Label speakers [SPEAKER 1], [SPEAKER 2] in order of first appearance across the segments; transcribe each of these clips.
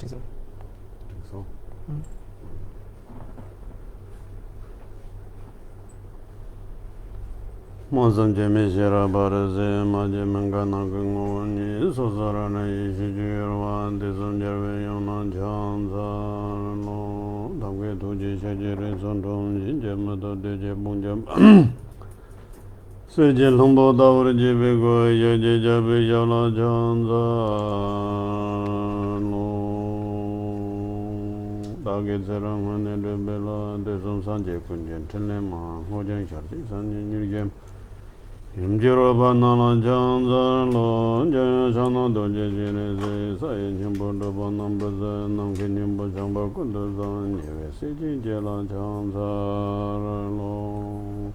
[SPEAKER 1] 其实。
[SPEAKER 2] so Monsan Jemi Shira Baraze, Majemangana Gungoni, Sosarana Ishijirwa, Disum Jerve Yona Chanza, no, Dangwe Tuji Shajiri Sondom, Jinjamata Deje Bunjam, Seje Lumbo Daur Jibego, Yaje Jabe Yala Chanza, no, Dagi Seramane de Bela, Desum Sanje Kunjan, Telema, Hojan Sharti, Sanjin Yurgem. Imjiroba nala janza lo jaya shana doje jine se saye chimbo doba nambaza namke nimbo chamba kundaza nyewe seji jela janza lo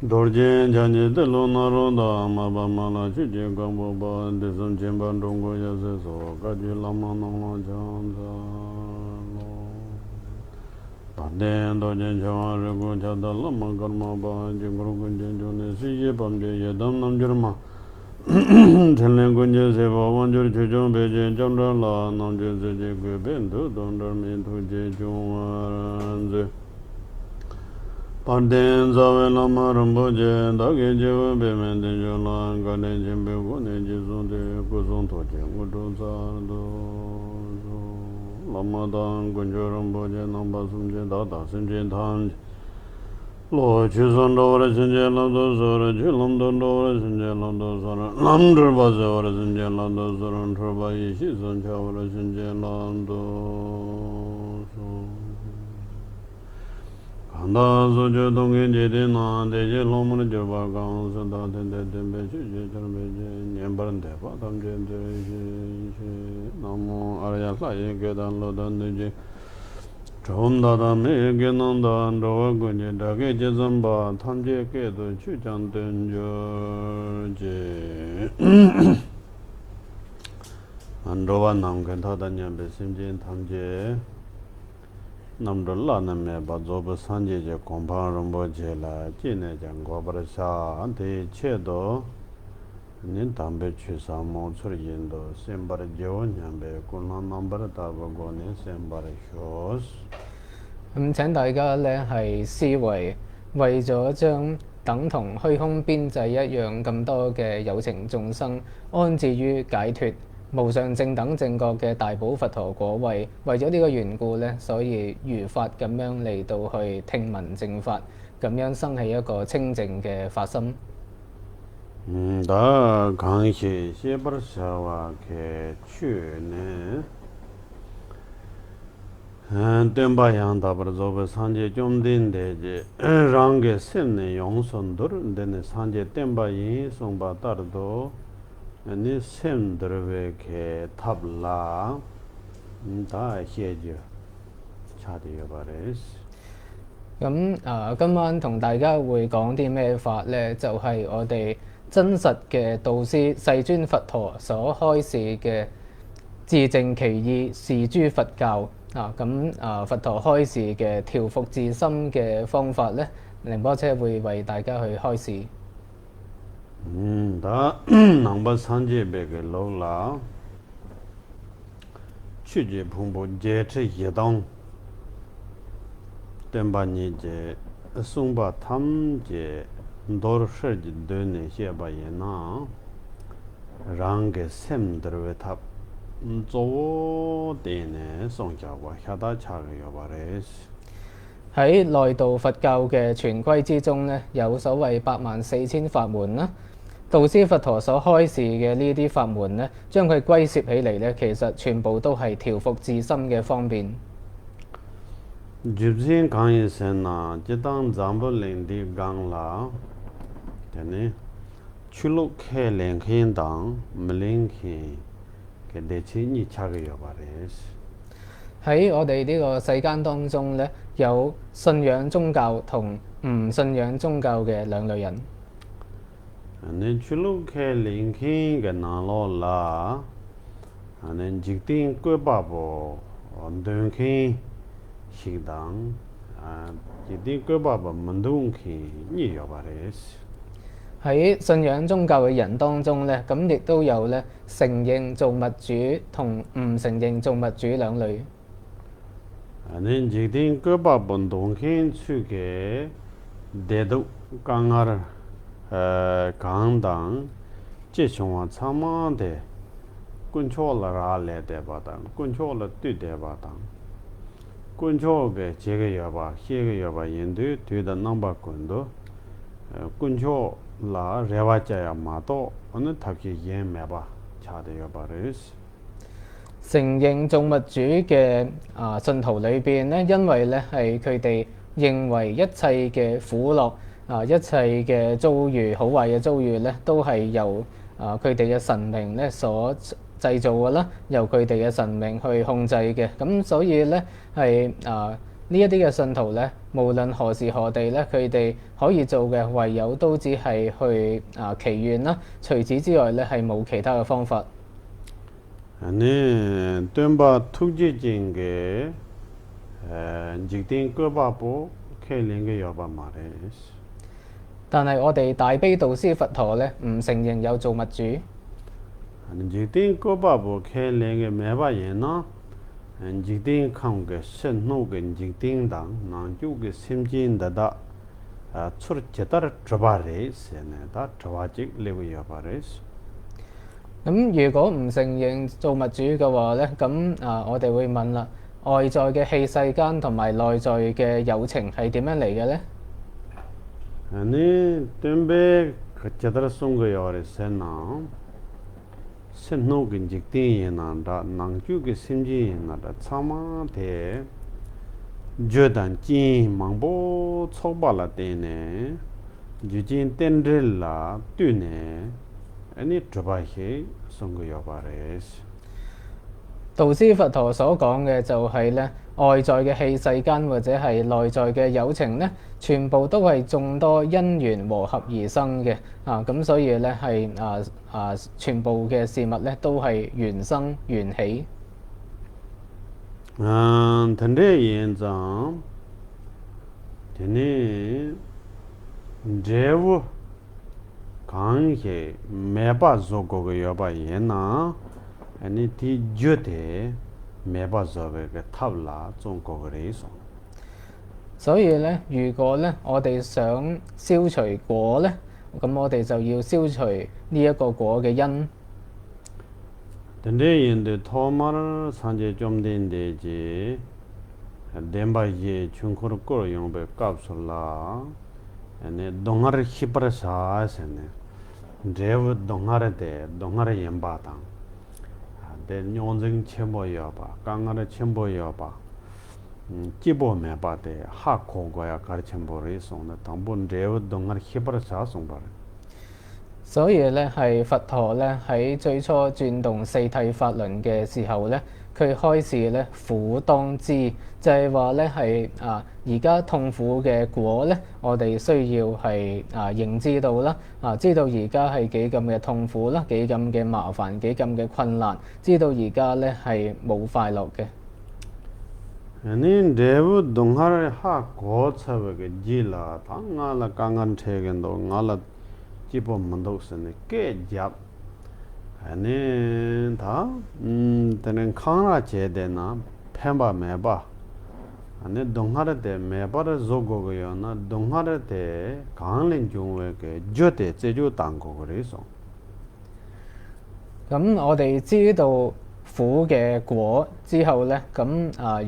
[SPEAKER 2] dorje janje telo naro da maba mala chuje gambo ba desam chimba dongo yase so kaji lama nala janza Panden dojen chawa rigo chada lama karma ba jingro kunjen chone siye pamje yedam namjirma Tenlen kunje seba wanjur chuchon beje chandra la namje seje kwe bendu dondar min tuje chungwaranze Panden zawe lama ramboje dage jewa bemen tenjo la gane jimbe kone jizunde kuzun toje ngudu zardo Lamadan Gunjuram Boje Namba Sumje Dada Simje Dhanj Lo Chizan Dora Sinje Lando Zora Chilam Dora Sinje Lando Zora Lamdra Bazora Sinje Lando Zora Turba Ishi Sanchawara Sinje Lando Kanda Sojo Dongi Jedi Na Deje Lomana Jirba Gang Sada Tende Tembe Chuje Charmeje Nyembaran Tepa Tamje Deje Namo Arya Saye Kedan Lodan Deje Chom Dada Me Genanda Andawa Gunje Dage Jezamba Tamje Kedo Chujan Tenjo Andawa Namgen Tada Nyambe Simjin Tamje Namdullah Name Bazoba Sanjeje Kompa Rambo Jela Jine Jango Barasha Ante Chedo Nintambe Chusa Monsur Yindo Sembar Jo Nyambe Kuna Nambar Tabagone Sembar Shos
[SPEAKER 1] 請大家咧係思維，為咗將等同虛空邊際一樣咁多嘅有情眾生安置於解脫無上正等正覺嘅大寶佛陀果位，為咗呢個緣故咧，所以如法咁樣嚟到去聽聞正法，咁樣生起一個清淨嘅法心。
[SPEAKER 2] 다 강시 시버샤와 게 추네 덴바양 다버조베 산제 좀 된데제 랑게 셈네 용선들 데네 산제 덴바이 송바 따르도 아니 셈들베게 탑라 다 해죠 차디여 바레스
[SPEAKER 1] 咁今晚同大家會講啲咩法呢？就係、我哋真實嘅導師世尊佛陀所開示嘅自淨其意是諸佛教佛陀開示嘅調伏自心嘅方法呢，仁波切會為大家去開示。
[SPEAKER 2] 다 남바 산제베게 로라 취지 풍부 제체 예동 덴바니제 송바 탐제 도르셔지 되네 셰바예나 랑게 셈들베 탑 조데네 송자와 샤다 차르여 바레스
[SPEAKER 1] 喺內道佛教嘅全規之中呢，有所謂84000法門啦。導師佛陀所開示嘅呢啲法門呢，將佢歸攝起嚟呢，其實全部都係調伏自心嘅方便。
[SPEAKER 2] 집신 강의세나 지당 잠불랭디 강라 되네 출룩해 랭킨당 밀랭키 게데치니 차게여 바레스
[SPEAKER 1] 喺我哋呢個世間當中呢，有信仰宗教同唔信仰宗教嘅兩類人。
[SPEAKER 2] 아니 출룩해 랭킨 게 나로라 아니 직딩 꾀바보 언등키 식당 직딩 꾀바보 만둥키 니여 바레스
[SPEAKER 1] 喺信仰宗教嘅人當中咧，咁亦都有咧承認造物主同唔承認造物主兩類。
[SPEAKER 2] 아니 지딩 거바본 동행 추게 대도 강아라 강당 제총화 참만데 군초라라래 대바다 군초라 뛰대바다 군초게 제게여바 희게여바 인도 뒤다 넘바군도 군초라 레와자야 마도 어느 타기 예매바 차대여바르스
[SPEAKER 1] 承認造物主嘅信徒裏邊咧，因為咧係佢哋認為一切嘅苦樂一切嘅遭遇、好壞嘅遭遇咧，都係由佢哋嘅神明咧所製造嘅啦，由佢哋嘅神明去控制嘅。咁所以咧係呢一啲嘅信徒咧，無論何時何地咧，佢哋可以做嘅唯有都只係去祈願啦。除此之外咧，係冇其他嘅方法。
[SPEAKER 2] 아니 뜸바 투지진게 직딩 거바보 켈링게 여바 말레스
[SPEAKER 1] 但係我哋大悲導師佛陀咧，唔承認有造物主。
[SPEAKER 2] 아니 직딩 거바보 켈링게 메바 예나 직딩 칸게 선노게 직딩당 난주게 심진다다 출제다를 줘바레스 네다 줘바직 레고 여바레스
[SPEAKER 1] 咁如果唔承認造物主嘅話咧，咁我哋會問啦，外在嘅器世間同埋內在嘅有情係點樣嚟嘅咧？
[SPEAKER 2] 아니 뜸베 그자들 송거여레 세나 선노게 직딩이나다 난주게 심진나다 참마데 저단지 망보 초발라데네 주진 텐들라 뛰네 아니 드바히 송거여바레스
[SPEAKER 1] 導師佛陀所講嘅就係咧，外在嘅器世間或者係內在嘅有情咧，全部都係眾多因緣和合而生嘅咁所以咧係全部嘅事物咧都係緣生緣起。
[SPEAKER 2] 텐데 연장 테니 제우 강해 매바 조고가 여바 예나 아니 티 주데 매바 조베가 탑라 종고그레이소
[SPEAKER 1] 所以咧，如果咧我哋想消除果咧，咁我哋就要消除呢一個果嘅因。
[SPEAKER 2] 텐데 연데 토마르 산제 좀 된데지 덴바예 중코르 꼬로 용베 깝솔라 아니 동아르 히브라사세네 제우 동아르데 동아르 옌바당 데 뇽정 쳔보여바 강아르 쳔보여바 기보메바데 하코고야 가르쳔보리 송나 당본 제우 동아르 히브라사 송바
[SPEAKER 1] 所以咧係佛陀咧喺最初轉動四諦法輪嘅時候咧，佢開示咧苦當知，就係話咧係而家痛苦嘅果咧，我哋需要係認知到啦，知道而家係幾咁嘅痛苦啦，幾咁嘅麻煩，幾咁嘅困難，知道而家咧係冇快樂嘅。
[SPEAKER 2] 아니 대부 동하를 하 고차베게 지라 당알라 강한 체겐도 알라 집어 만독스네 깨잡 아니 다 되는 칸라 제대나 펜바 메바 아니 동하르데 메바르 조고고요나 동하르데 강린 중웨게 저대 제주 당고 그래서
[SPEAKER 1] 咁我哋知道苦嘅果之後咧，咁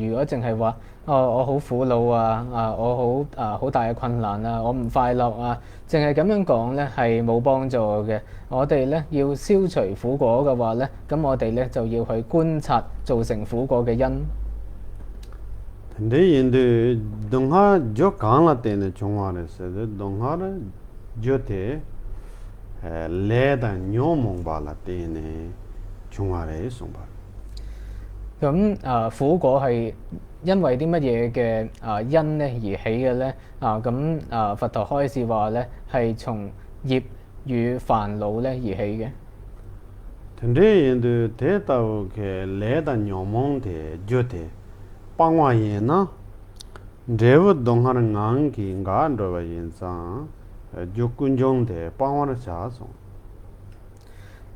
[SPEAKER 1] 如果淨係話我好苦惱我好大嘅困難我唔快樂淨係咁樣講咧係冇幫助嘅。我哋咧要消除苦果嘅話咧，咁我哋咧就要去觀察造成苦果嘅因。
[SPEAKER 2] 근데 인데 동하 저 강라 때는 종화에서 동하를 저때 레다 뇨몽발라 때네 종화에 송바
[SPEAKER 1] 咁苦果係因為啲乜嘢嘅因咧而起嘅咧？咁佛陀開示話咧係從業與煩惱咧而起嘅。
[SPEAKER 2] 근데 인데 대다오게 레다 뇨몽데 저때 방화예나 레브 동하는 안기 간도바 인상 육군종 대 방어를 자송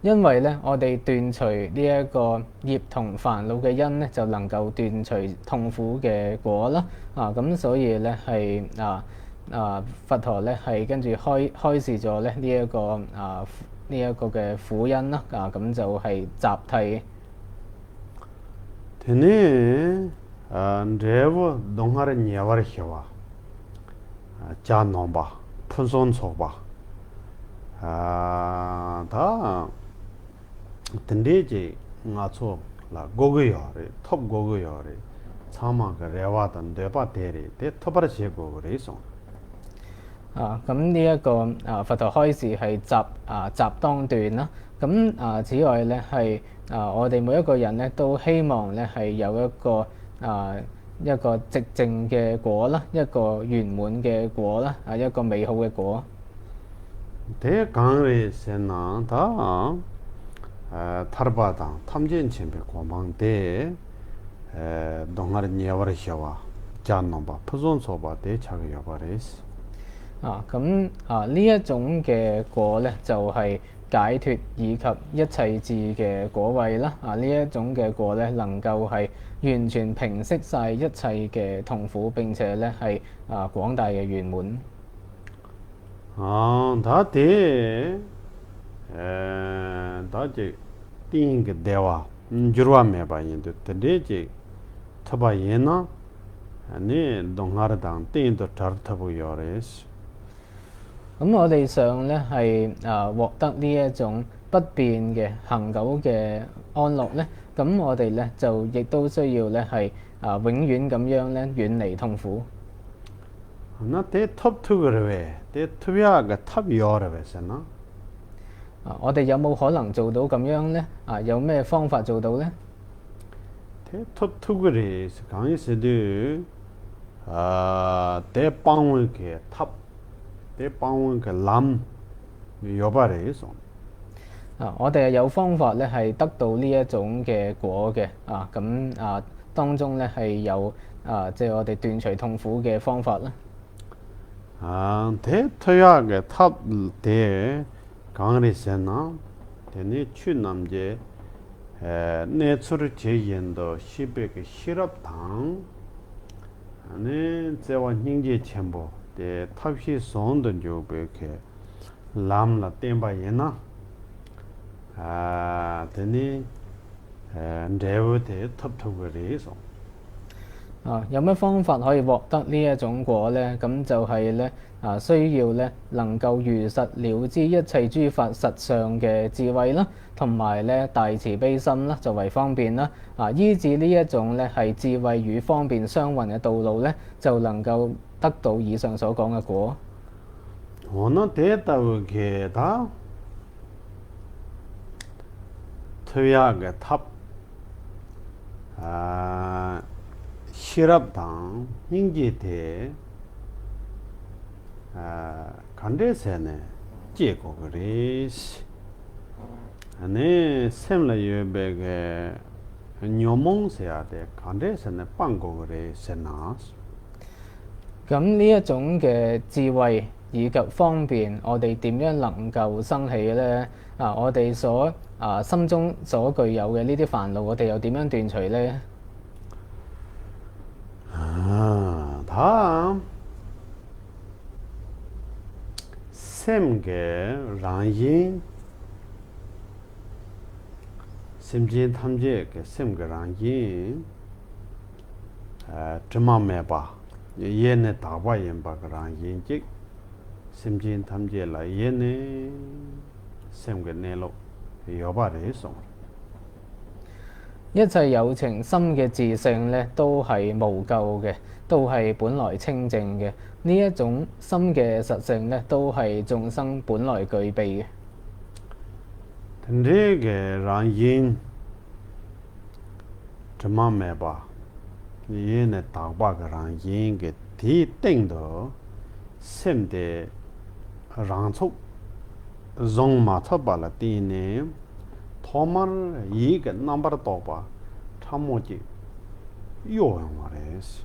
[SPEAKER 1] 因為咧，我哋斷除呢一個業同煩惱嘅因咧，就能夠斷除痛苦嘅果啦。咁所以咧係佛陀咧係跟住開示咗咧呢一個呢一個嘅苦因啦。咁就係集諦。
[SPEAKER 2] 되네 레버 동하를 녀와를 해와 자 nomba 푼손 소바 다 든데지 ngacho la gogoyore top gogoyore chama ga rewadan deba deri de topara che gogore so
[SPEAKER 1] 咁呢一個佛陀開示係集當斷啦。咁此外咧係我哋每一個人咧都希望咧係有一個寂靜嘅果啦，一個圓滿嘅果啦，一個美好嘅果。
[SPEAKER 2] 대 강레 세나 다 타르바다 탐진 쳔베 고망대 동하를 녀와를 해와 자 nomba 푼손 소바 대 차가 여바레스
[SPEAKER 1] 咁呢一種嘅果咧，就係解脱以及一切智嘅果位啦。呢一種嘅果咧，能夠係完全平息晒一切嘅痛苦，並且咧係廣大嘅圓滿。
[SPEAKER 2] 다대 다제 띵게 대와 주르와 메바인데 데제 타바예나 아니 동하르당 띵도 타르타부 요레스
[SPEAKER 1] 咁我哋想咧係獲得呢一種不變嘅恆久嘅安樂咧，咁我哋咧就亦都需要咧係永遠咁樣咧遠離痛苦。
[SPEAKER 2] 나대 탑투그르웨 대 투비아가 탑요르베스나
[SPEAKER 1] 我哋有冇可能做到咁樣咧？有咩方法做到咧？
[SPEAKER 2] 대 탑투그레스 강이스드 대 방울게 탑 대 방울게 람 요바레스
[SPEAKER 1] 我哋係有方法咧係得到呢一種嘅果嘅。咁當中咧係有即係我哋斷除痛苦嘅方法啦。
[SPEAKER 2] 대토야게 탑대 강리세나 대니 추남제 내추르 제연도 시백의 실업당 아니 제와 닝제 첨보 대 탑시 손던 조백에 람라 템바예나 대니 레오데 탑토그리소
[SPEAKER 1] 有咩方法可以獲得呢一種果咧？咁就係咧需要咧能夠如實了知一切諸法實相嘅智慧啦，同埋咧大慈悲心啦，就為方便啦。依止呢一種咧係智慧與方便相混嘅道路咧，就能夠得到以上所講嘅果。
[SPEAKER 2] 오늘 대다우게다 토야게 탑 실업당 인기대 간데세네 찌고 그리시 아니 셈라 유베게 뇨몽세야데 간데세네 빵고 그리세나스
[SPEAKER 1] 咁呢一種嘅智慧以及方便，我哋點樣能夠生起咧？我哋心中所具有嘅呢啲煩惱，我哋又點樣斷除咧？
[SPEAKER 2] 다음 샘게 랑인 샘진 탐제 게 샘게 랑인 점마메바 얘네 다바옌바 랑인 직 샘진 탐제라 얘네 샘게 네로 여바레소
[SPEAKER 1] 一切有情心嘅自性咧，都係無垢嘅，都係本來清淨嘅。呢一種心嘅實性咧，都係眾生本來具備嘅。
[SPEAKER 2] 근데게 랑인 점마메바 얘네 다바가 랑인 게 디땡도 샘데 랑촉 종마타발라 티네 토만 이게 넘버 도바 참모지 요용하레스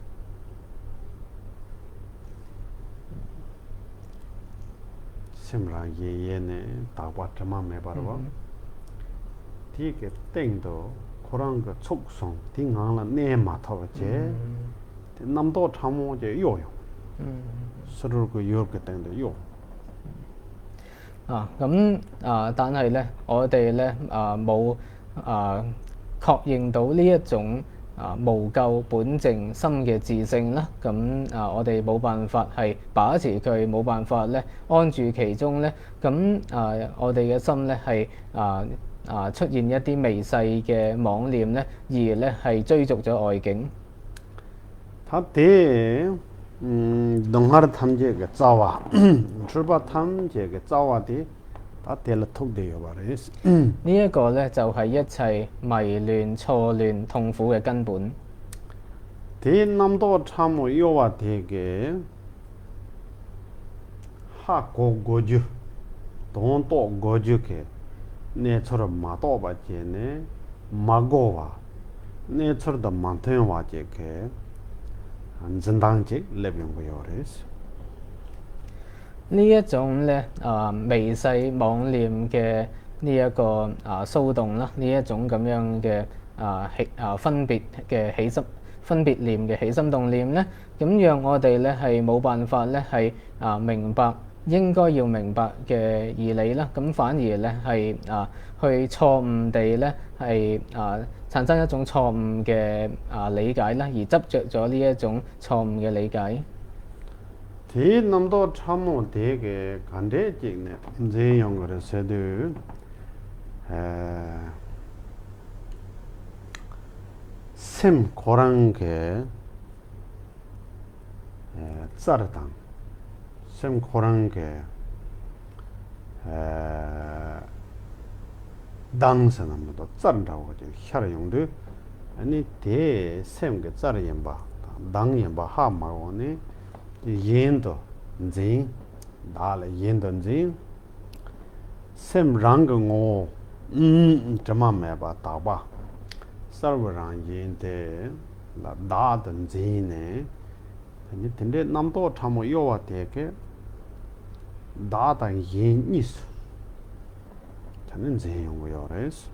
[SPEAKER 2] 심랑 예예네 다과 점만 해봐라 디게 땡도 그런 거 촉성 딩항라 내마 타버제 남도 참모제 요요 서로 그 요렇게 땡도 요
[SPEAKER 1] 但係咧，我哋咧冇確認到呢一種無咎本淨心嘅自性啦，我哋冇辦法係把持佢，冇辦法咧安住其中咧，我哋嘅心咧係出現一啲微細嘅妄念咧，而咧係追逐咗外境。
[SPEAKER 2] 다때 동하르 탐제가 자와 출바 탐제가 자와디 다 텔 톡데요 바레스
[SPEAKER 1] 呢一個咧就係一切迷亂、錯亂、痛苦嘅根本。
[SPEAKER 2] 대 남도 참모 요와 되게 하고 고주 돈도 고주게 내처럼 마도 받제네 마고와 내처럼 만테요 와제게 안전당직 레병고요레스
[SPEAKER 1] 呢一種咧微細妄念嘅呢一個騷動啦，呢一種咁樣嘅分別嘅起心分別念嘅起心動念咧，咁讓我哋咧係冇辦法咧係明白應該要明白嘅義理啦，咁反而咧係去錯誤地咧係產生一種錯誤嘅理解啦，而執着咗呢一種錯誤嘅理解。
[SPEAKER 2] 대 남도 참모 되게 간대직네 이제 연구를 세도 샘 고랑게 쌀당 샘 고랑게 당선함도 쌀다고 하죠 혈용도 아니 대 샘게 쌀이 연바 당 연바 하마오네 yen도 진 달에 yen도 진 샘랑고 점마매바 다바 서버랑 yen데 다든 진네 근데 남도 참모 요와 되게 다다 yen이스 저는 제용고요레스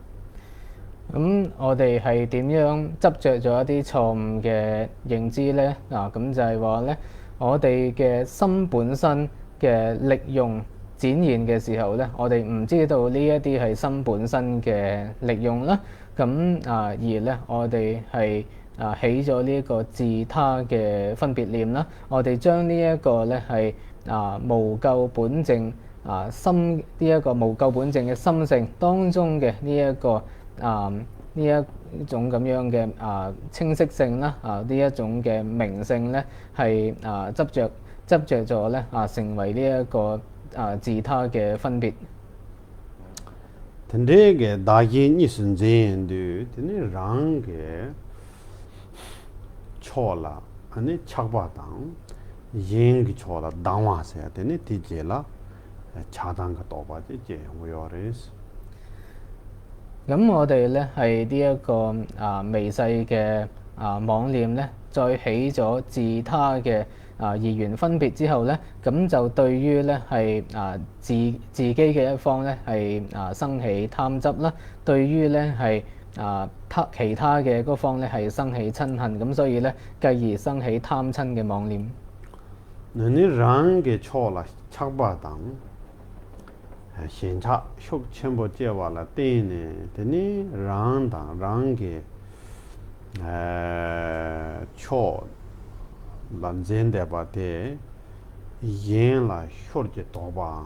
[SPEAKER 1] 我哋係點樣執着咗一啲錯誤嘅認知呢？咁就係話呢，我哋嘅心本身嘅力用展現嘅時候呢，我哋唔知道呢一啲係心本身嘅力用啦。而呢，我哋係起咗呢一個自他嘅分別念啦。我哋將呢一個呢係無垢本淨心呢一個無垢本淨嘅心性當中嘅呢一個呢一種咁樣嘅清晰性啦，呢一種嘅明性咧，係執着咗咧成為呢一個自他嘅分別。
[SPEAKER 2] 근데게 다yen이 선제인데 근데 랑게 초라 아니 착바당 yen기 초라 당와서야 되네 디제라 차단가 또바지 제용요레스
[SPEAKER 1] 咁我哋咧係呢一個微細嘅妄念咧，再起咗自他嘅二元分別之後咧，咁就對於咧係自己嘅一方咧係生起貪執啦，對於咧係其他嘅嗰方咧係生起親恨，咁所以咧繼而生起貪親嘅妄念。
[SPEAKER 2] 너네 랑게 초라 착바당 현차 흉 첨부 제와라 때네 되니 랑당 랑게 초 란젠데 바데 yenla 흉게 도바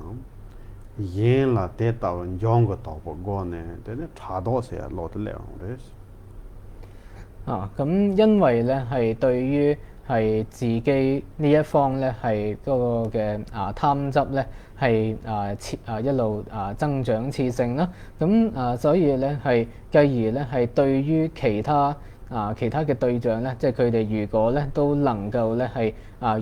[SPEAKER 2] yenla 대다원 용거 도바 고네 되네 차도세야 로들레오레스
[SPEAKER 1] 咁因為咧係對於係自己呢一方咧係嗰個嘅貪執咧係一路增長熾盛啦，所以咧係繼而咧係對於其他嘅對象咧，即係佢哋如果咧都能夠咧係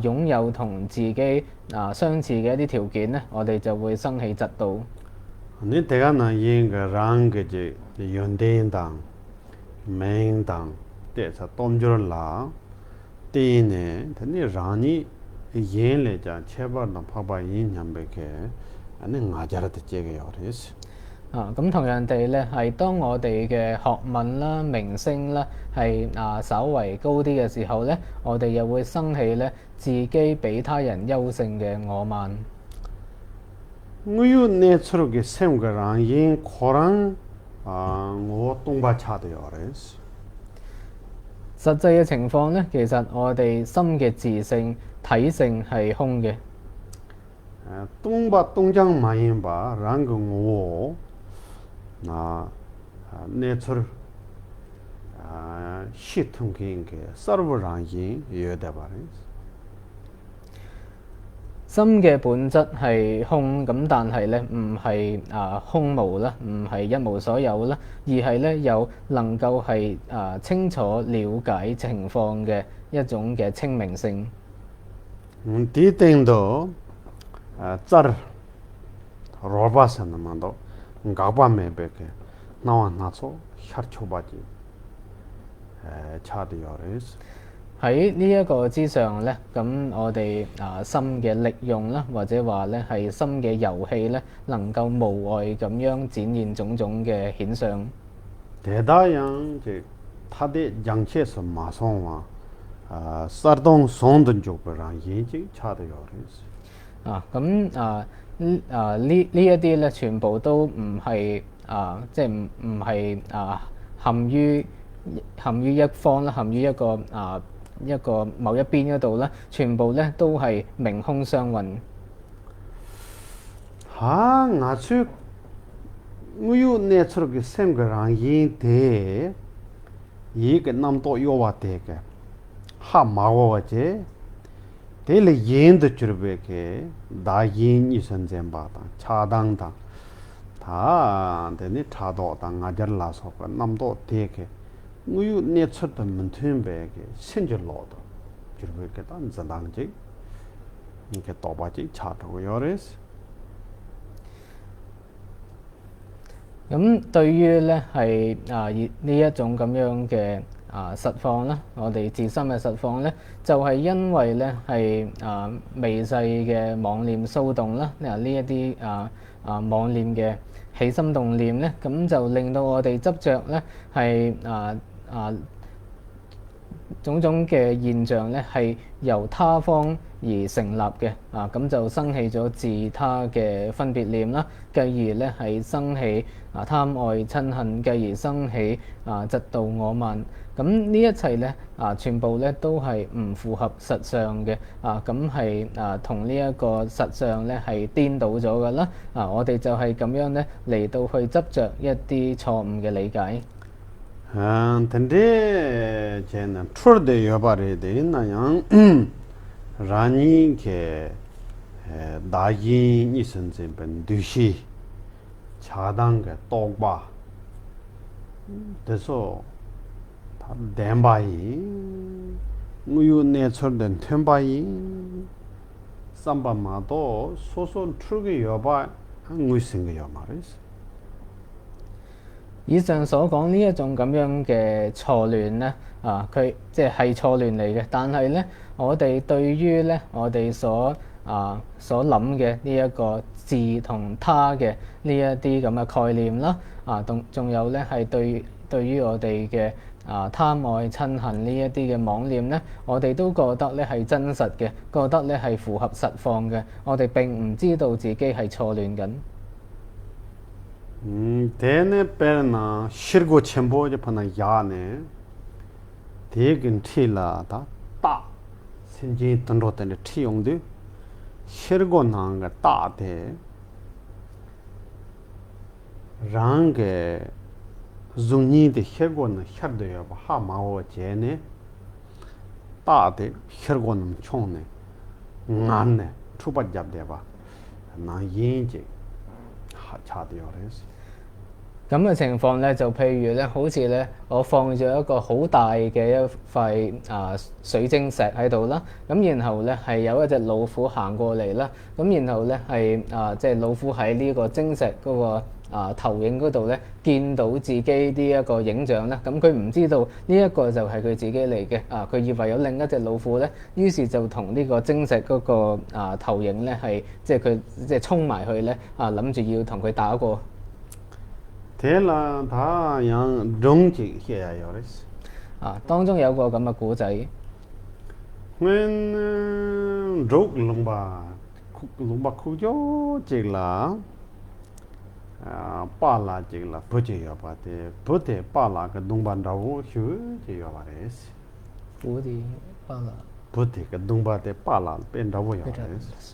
[SPEAKER 1] 擁有同自己相似嘅一啲條件咧，我哋就會生起嫉妒。
[SPEAKER 2] 你睇下那應個讓嘅就原電當、明當，這是動作啦。第呢，他你讓你演嚟講，切巴那拍巴演樣別個， 아니 나자라도 제게 요레스.
[SPEAKER 1] 咁同樣地咧，係當我哋嘅學問啦、名聲啦係稍為高啲嘅時候咧，我哋又會生起咧自己比他人優勝嘅我慢。
[SPEAKER 2] 우유 내처럼 샘거랑 인 코랑我東巴차도 요레스.
[SPEAKER 1] 實際嘅情況咧，其實我哋心嘅自性、體性係空嘅。
[SPEAKER 2] 東巴東장마인바 랑거我나 내처럼 시통긴 게 서버랑 인 여다 바레스.
[SPEAKER 1] 心嘅本質係空，咁但係咧唔係空無啦，唔係一無所有啦，而係咧有能夠係清楚了解情況嘅一種嘅清明性。
[SPEAKER 2] 디땡도 짤 로바선만도 가바메베게 나와 나서 샤초바지 차디요레스.
[SPEAKER 1] 喺呢一個之上咧，咁我哋心嘅力用啦，或者話咧係心嘅遊戲咧，能夠無礙咁樣展現種種嘅顯相。
[SPEAKER 2] 대다양 이제 타대 장체에서 마송와 sar동 송던 쪽이랑 예지 차도요레스.
[SPEAKER 1] 呢一啲咧，全部都唔係即係唔係陷於一方啦，陷於一個某一邊嗰度啦，全部咧都係明空相混。
[SPEAKER 2] 나츠 우유 내처럼 샘거랑 인데 이게 남도 요와대게 하 마워제 데레 인도 줄베게 다인이 선zem바다 차당다 다 데니 차도다 아절라서 남도 대게 우유 내처럼 문튼베게 신절로도 줄베게 단자당지 이게 또바지 차도 요레스.
[SPEAKER 1] 咁對於咧係呢一種咁樣嘅實況啦，我哋自身嘅實況咧，就係因為咧係微細嘅妄念騷動啦，呢一啲妄念嘅起心動念咧，咁就令到我哋執着咧係種種嘅現象咧係由他方而成立嘅，咁就生起咗自他嘅分別念啦，繼而咧係生起貪愛親恨，繼而生起嫉妒我慢。咁呢一切咧全部咧都係唔符合實相嘅，咁係同呢一個實相咧係顛倒咗㗎啦。我哋就係咁樣咧嚟到去執着一啲錯誤嘅理解。
[SPEAKER 2] 근데 쟤는 풀대 여바래데 나양 라니게 나인이 선생님 두시 차당게 똑바 그래서 다 댐바이 무유 내철된 템바이 삼바마도 소소 출게 여바 한국생 거 말이지.
[SPEAKER 1] 以上所講呢一種咁樣嘅錯亂咧，佢即係錯亂嚟嘅。但係咧，我哋對於咧我哋所諗嘅呢一個自同他嘅呢一啲咁嘅概念啦，仲有咧係對於我哋嘅貪愛親恨呢一啲嘅妄念咧，我哋都覺得咧係真實嘅，覺得咧係符合實況嘅。我哋並唔知道自己係錯亂緊。
[SPEAKER 2] 대내 빼나 실고 첨보 접하나 야네 대긴 틀라다 따 신지 던로던데 티용데 실고 나가 따대 랑게 중니데 실고는 혀도요 하마오 제네 따대 실고는 총네 안네 추바 잡대봐 나 인지咁
[SPEAKER 1] 嘅情況咧，就譬如咧，好似咧，我放咗一個好大嘅一塊水晶石喺度啦，咁然後咧係有一隻老虎行過嚟啦，咁然後咧係即係老虎喺呢個晶石嗰個投影嗰度咧見到自己呢一個影像咧，咁佢唔知道呢一個就係佢自己嚟嘅，佢以為有另一隻老虎咧，於是就同呢個晶石嗰個投影咧係即係佢即係衝埋去咧，諗住要同佢打過。
[SPEAKER 2] thế là ta yang rong chỉ kia ya res
[SPEAKER 1] 當中有個咁嘅古仔。
[SPEAKER 2] when rok lomba khu jo chỉ là pa la chỉ là bơ chỉ ya ba te pa la cái dong ban đâu hiu chỉ ya ba res
[SPEAKER 1] 古啲巴啦。
[SPEAKER 2] bơ te cái dong ba te pa la bên đâu ya res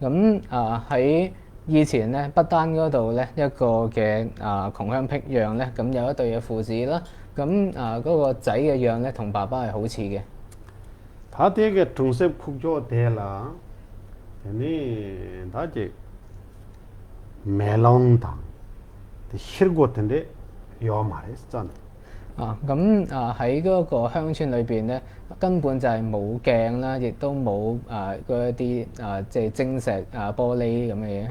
[SPEAKER 1] 咁喺以前咧，不丹嗰度咧一個嘅窮鄉僻壤咧，咁有一對嘅父子啦，咁嗰個仔嘅樣咧同爸爸係好似嘅。
[SPEAKER 2] 他這個中式khu jo te la ni ta je melong tang de hirgo tende yo ma res chan
[SPEAKER 1] 咁喺嗰個鄉村裏邊咧，根本就係冇鏡啦，亦都冇嗰一啲即係晶石玻璃咁嘅嘢。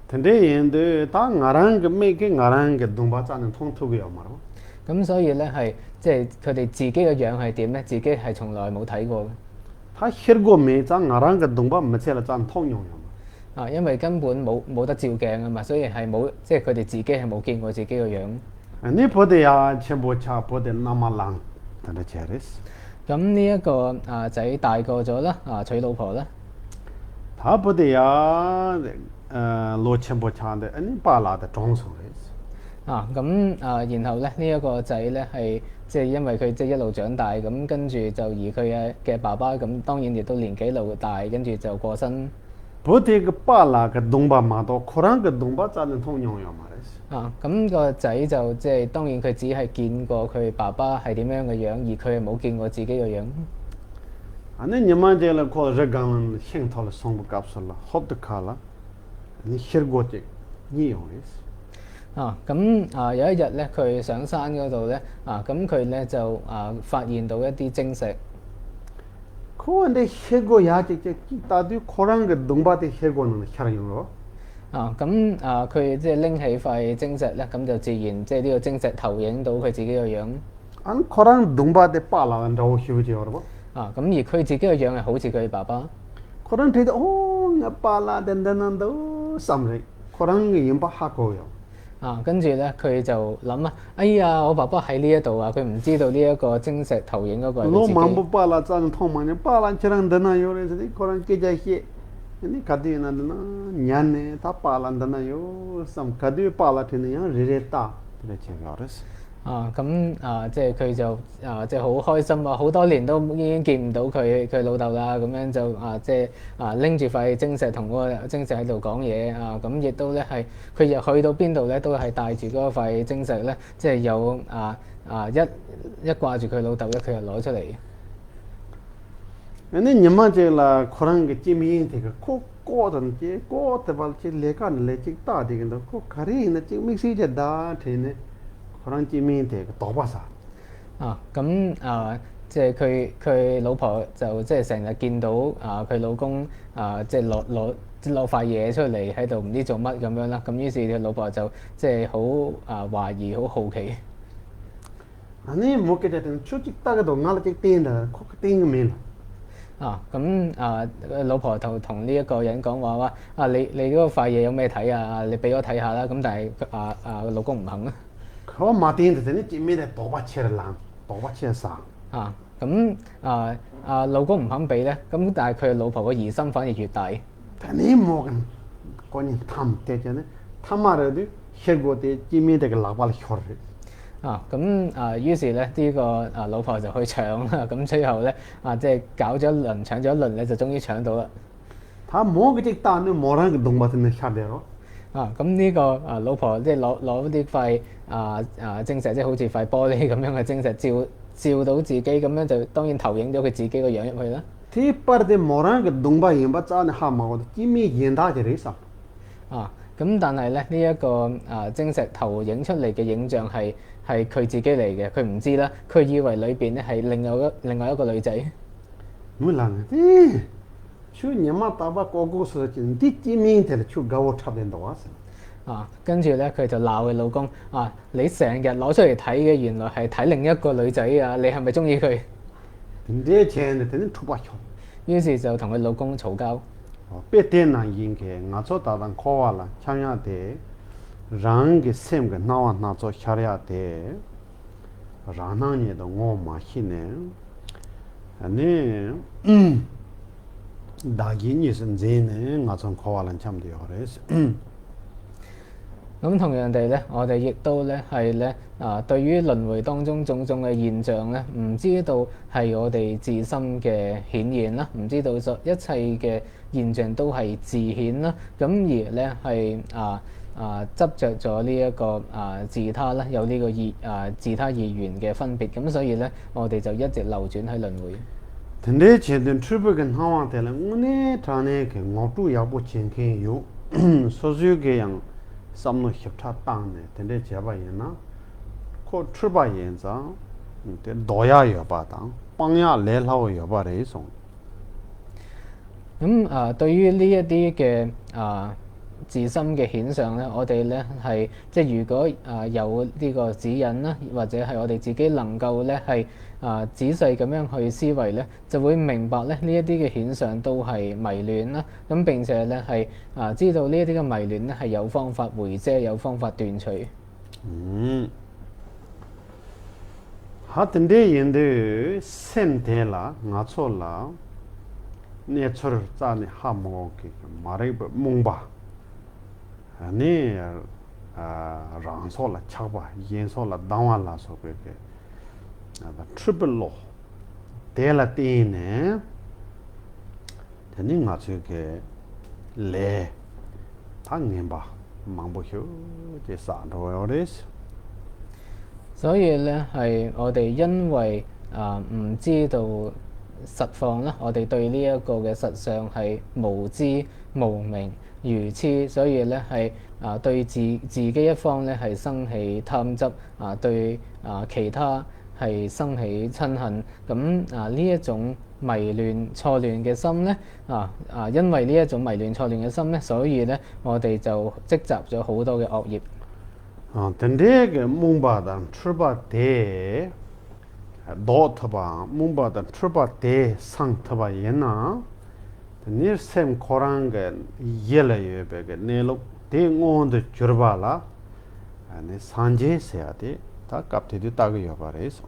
[SPEAKER 2] tende yende ta ngarang ke me ke ngarang ke dong ba chan thong thu yo ma ro
[SPEAKER 1] 咁所以咧係即係佢哋自己嘅樣係點咧？自己係從來冇睇過嘅。
[SPEAKER 2] 他 hirgo me chan ngarang ke dong ba ma che la chan thong yo ma
[SPEAKER 1] 因為根本冇得照鏡啊嘛，所以係冇即係佢哋自己係冇見過自己嘅樣。
[SPEAKER 2] ni pode ya chebo cha pode namalang tende che res
[SPEAKER 1] 咁呢一個仔大個咗啦，娶老婆啦。
[SPEAKER 2] 他pode ya lo chebo cha de ni pa la de zhong song res
[SPEAKER 1] 然後咧呢一個仔咧係即係因為佢即係一路長大，咁跟住就而佢嘅爸爸咁當然亦都年紀老大，跟住就過身。
[SPEAKER 2] pode ke pa la ke dong ba ma do khorang ke dong ba chan thong yo ma res
[SPEAKER 1] 咁個仔就即係當然佢只係見過佢爸爸係點樣嘅樣，而佢係冇見過自己嘅樣。
[SPEAKER 2] ane nyama je la ko regan hing thol song bu kapsul la hot de kala ni hirgo te ni yo res
[SPEAKER 1] 有一日咧，佢上山嗰度咧，咁佢咧就發現到一啲晶石。
[SPEAKER 2] ko ande hirgo ya je ta du khorang ke dong ba te hirgo no char yo ro
[SPEAKER 1] 佢即係拎起塊晶石咧，咁就自然即係呢個晶石投影到佢自己嘅樣。
[SPEAKER 2] an khorang dong ba te pa la an ro hiu je ro
[SPEAKER 1] 咁而佢自己嘅樣係好似佢爸爸。
[SPEAKER 2] khorang te oh nga pa la den den an do sam re khorang ge yim ba ha ko yo
[SPEAKER 1] 跟住咧佢就諗啊，哎呀，我爸爸喺呢一度啊，佢唔知道呢一個晶石投影嗰個係佢
[SPEAKER 2] lo
[SPEAKER 1] 自
[SPEAKER 2] mam bu
[SPEAKER 1] 己。
[SPEAKER 2] pa la chan thong ma ne pa la chirang den na yo res ni khorang ke ja hi ni kadi na na nyan ne ta pa la den na yo sam kadi pa la the ne ya re re ta de che yo res
[SPEAKER 1] 即係佢就即係好開心啊！好多年都已經見唔到佢老豆啦，咁樣就即係拎住塊晶石同嗰個晶石喺度講嘢咁亦都咧係佢又去到邊度咧都係帶住嗰塊晶石咧，即係有一掛住佢老豆咧，佢又攞出嚟。
[SPEAKER 2] ane nyama je la khorang ge chi mi te ko dan che ko te bal che le kan le chi ta de ge ko khari na chi mi si je da the ne khorang chi mi te to ba sa
[SPEAKER 1] 即係佢老婆就即係成日見到佢老公即係攞塊嘢出嚟喺度唔知做乜咁樣啦，咁於是佢老婆就即係好懷疑、好好奇。
[SPEAKER 2] ane mo ke de chu chi ta ge do ngal chi tin da ko ting me
[SPEAKER 1] 老婆就同呢一個人講話你嗰塊嘢有咩睇啊？你俾我睇下啦。咁但係老公唔肯啊。
[SPEAKER 2] ko ma tin de ne chi mi de to ba che lang to ba che sa
[SPEAKER 1] 老公唔肯俾咧，咁但係佢老婆個疑心反而越大。
[SPEAKER 2] ane mo gan ko ni tham te che ne tham ma re de hirgo te chi mi de ge la ba le khor re
[SPEAKER 1] 於是咧呢個老婆就去搶啦，咁最後咧即係搞咗一輪，搶咗一輪咧就終於搶到啦。
[SPEAKER 2] ta mo ge chi ta ne mo rang ge dong ba te ne sha de ro
[SPEAKER 1] 咁呢個老婆即係攞啲塊晶石，即係好似塊玻璃咁樣嘅晶石照到自己，咁樣就當然投影咗佢自己個樣入去啦。
[SPEAKER 2] ti par de mo rang ge dong ba yim ba cha ne ha ma wo chi mi yin da je re sa
[SPEAKER 1] 咁但係咧呢一個晶石投影出嚟嘅影像係佢自己嚟嘅，佢唔知啦，佢以為裏邊咧係另外一個女仔。
[SPEAKER 2] mu la ne chu nyama ta ba ko go so chi ti chi mi te chu ga wo cha den do wa
[SPEAKER 1] 跟住咧佢就鬧佢老公你成日攞出嚟睇嘅，原來係睇另一個女仔啊！你係咪中意佢？
[SPEAKER 2] 근데 쟤는 되는 투바혀.
[SPEAKER 1] 於是就同佢老公嘈交。
[SPEAKER 2] 빼대나 인게 나서 다단 코와라 창야데 랑게 셈게 나와 나서 샤려야데 라나니도 고마히네. 아니 다기니 선제네 나서 코와란 참돼요. 그래서
[SPEAKER 1] 咁同樣地咧，我哋亦都咧係咧對於輪迴當中種種嘅現象咧，唔知道係我哋自身嘅顯現啦，唔知道所一切嘅現象都係自顯啦，咁而咧係執着咗呢一個自他啦，有呢個自他二元嘅分別，咁所以咧我哋就一直流轉喺輪迴。
[SPEAKER 2] 근데 쟤는 출발은 하와텔은 오늘 전에 ngọtu 야부 칭케요 소주게양 쌈노 협차 땅네 근데 제바이나 코 출발연자 근데 도야 여바다 빵야 레라오 여바레이송
[SPEAKER 1] 咁對於呢一啲嘅自身嘅顯相咧，我哋咧係即係如果有呢個指引啦，或者係我哋自己能夠咧係仔細咁樣去思維咧，就會明白咧呢一啲嘅顯相都係迷亂啦。咁並且咧係知道呢一啲嘅迷亂咧係有方法回遮，有方法斷除。
[SPEAKER 2] 하던데 연데 셈데라 나초라 네처를 짜네 하모게 마레버 몽바 아니 랑소라 차바 yen소라 당와라 소베게 트리플로 데라티네 되는 가지게 레 당년바 망보효 제사도요레스
[SPEAKER 1] 所以咧係我哋因為唔知道實況啦，我哋對呢一個嘅實相係無知無明愚痴，所以咧係對自己一方咧係生起貪執對其他係生起親恨，咁呢一種迷亂錯亂嘅心咧因為呢一種迷亂錯亂嘅心咧，所以咧我哋就積集咗好多嘅惡業。
[SPEAKER 2] 근데 몽바단 출바대 도트바 몽바단 출바대 상트바 예나 니르셈 코랑게 예레여베게 네로 대응온데 줄바라 아니 산제세야데 다 갑테디 따그여 바레스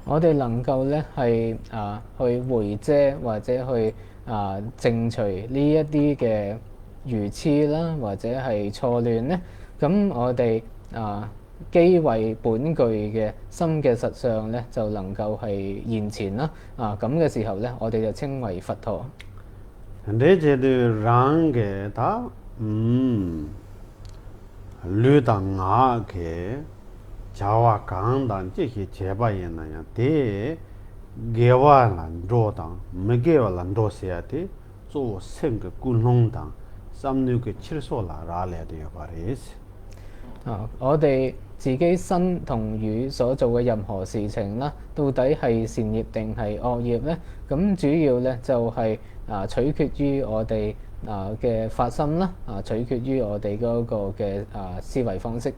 [SPEAKER 1] 我哋能夠咧係去回遮或者去淨除呢一啲嘅愚痴啦，或者係錯亂咧。 咁我哋基為本具嘅心嘅實相咧，就能夠係現前啦。咁嘅時候咧，我哋就稱為佛陀。
[SPEAKER 2] 근데 제도 랑게 다 류당하게 자와 강단 지히 제바예나야 대 개와란 로당 메게와란 로세야데 조 생그 꿀농당 삼누게 칠소라라래되어 바레스
[SPEAKER 1] 我哋自己身同語所做嘅任何事情啦，到底係善業定係惡業咧？咁主要咧就係取決於我哋嘅發心啦，取決於我哋嗰個嘅思維方式。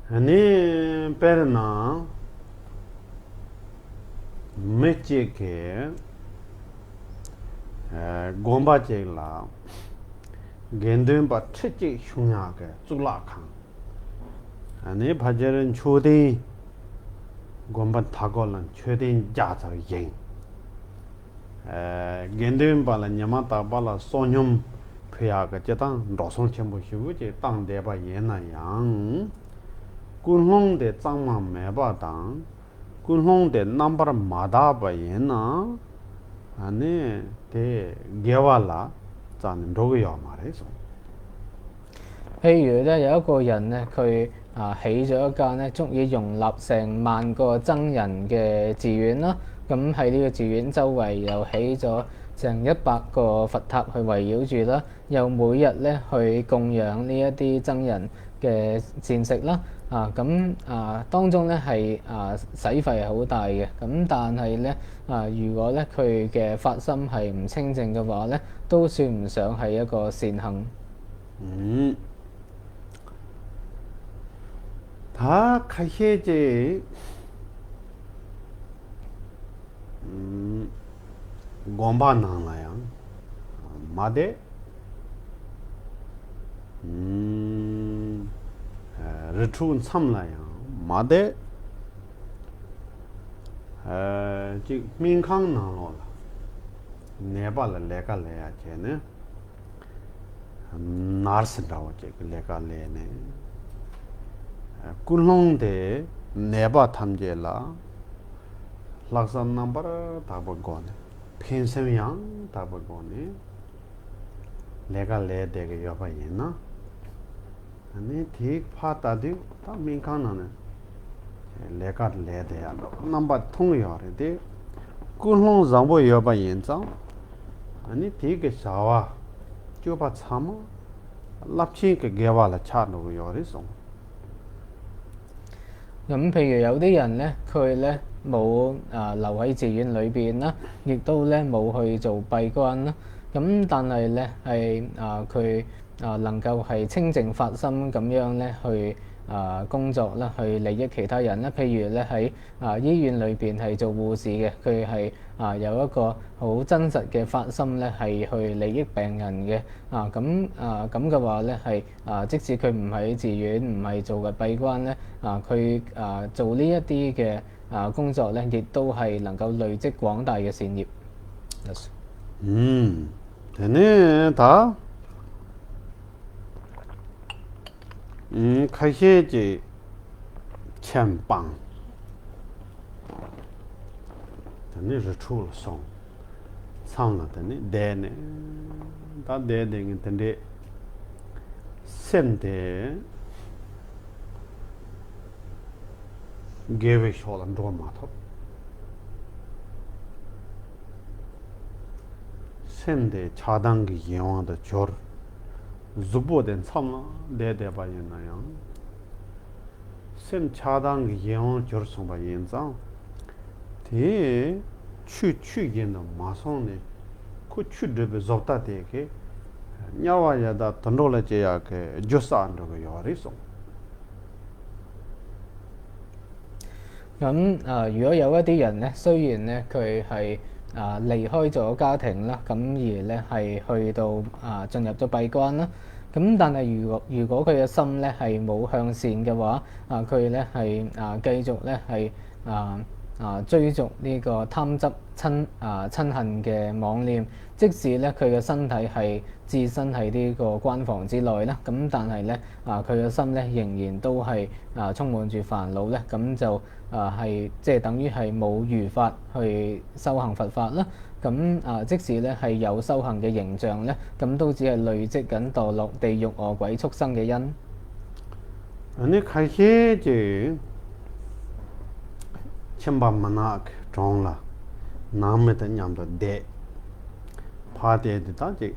[SPEAKER 2] 아니 베르나 메체케 곰바제라 겐덴바 트치 흉야게 쭈라칸 아니 바제른 초대 곰바 타골란 최대 자자 행 겐덴바라 냐마타 발라 소뇽 페야가 제당 로송 첨부 쉬우제 땅대바 예나양 군홍대 짱만 매바당 군홍대 넘버 마다바 예나 아니 대 개발라 賺到嘅藥物嚟數。
[SPEAKER 1] 譬如咧，有一個人咧，佢起咗一間咧足以容納成萬個僧人嘅寺院啦。咁喺呢個寺院周圍又起咗成100個佛塔去圍繞住啦，又每日咧去供養呢一啲僧人嘅膳食啦。當中咧係使費係好大嘅，咁但係咧如果咧佢嘅發心係唔清淨嘅話咧，都算唔上係一個善行。
[SPEAKER 2] 다 카헤제 gomba nangla yang made retun samla yang made ji minkhang nanglo la nepal leka le ya che ne nars dawo che leka le ne kulong de neba thamje la laksan number taba gone pensem yang taba gone lega le de ge yoba yin na ani thik pha ta di ta min kan na ne lega le de ya number thong yo re de kulong zang bo yoba yin zang ani thik ge sawa jo ba chama lapchi ge ge wa la cha no yo re song
[SPEAKER 1] 咁譬如有啲人咧，佢咧冇留喺寺院裏邊啦，亦都咧冇去做閉關啦。咁但係咧係佢能夠係清淨發心咁樣咧去工作啦，去利益其他人啦。譬如咧喺醫院裏邊係做護士嘅，佢係有一個好真實嘅發心咧，係去利益病人嘅。咁嘅話咧係即使佢唔喺寺院，唔係做嘅閉關咧，佢做呢一啲嘅工作咧，亦都係能夠累積廣大嘅善業。
[SPEAKER 2] 되네 다 카헤제 qianbang 되네是出了松上了되네 되네 다 되는 되네 셈데 게베 쇼란 도마토 셈데 차단기 예왕의 절 zuboden samla de ba yin na yang sem chadang yeong jor song ba yin zang de chu yin na ma song ne ku chu de be zota de ke nyawa ya da tando la je ya ke josa an ro yo ri song
[SPEAKER 1] 咁如果有一啲人咧，雖然咧佢係離開咗家庭啦，咁而咧係去到進入咗閉關啦。咁但係如果佢嘅心咧係冇向善嘅話，佢咧係繼續咧係追逐呢個貪執親恨嘅妄念，即使咧佢嘅身體係置身喺呢個關房之內啦，咁但係咧佢嘅心咧仍然都係充滿住煩惱咧，咁就係即係等於係冇如法去修行佛法啦。咁即使咧係有修行嘅形象咧，咁都只係累積緊墮落地獄餓鬼畜生嘅因。
[SPEAKER 2] 아니 카헤제 쳔바 마낙 종라 남메다 냠도 데 파데데 다지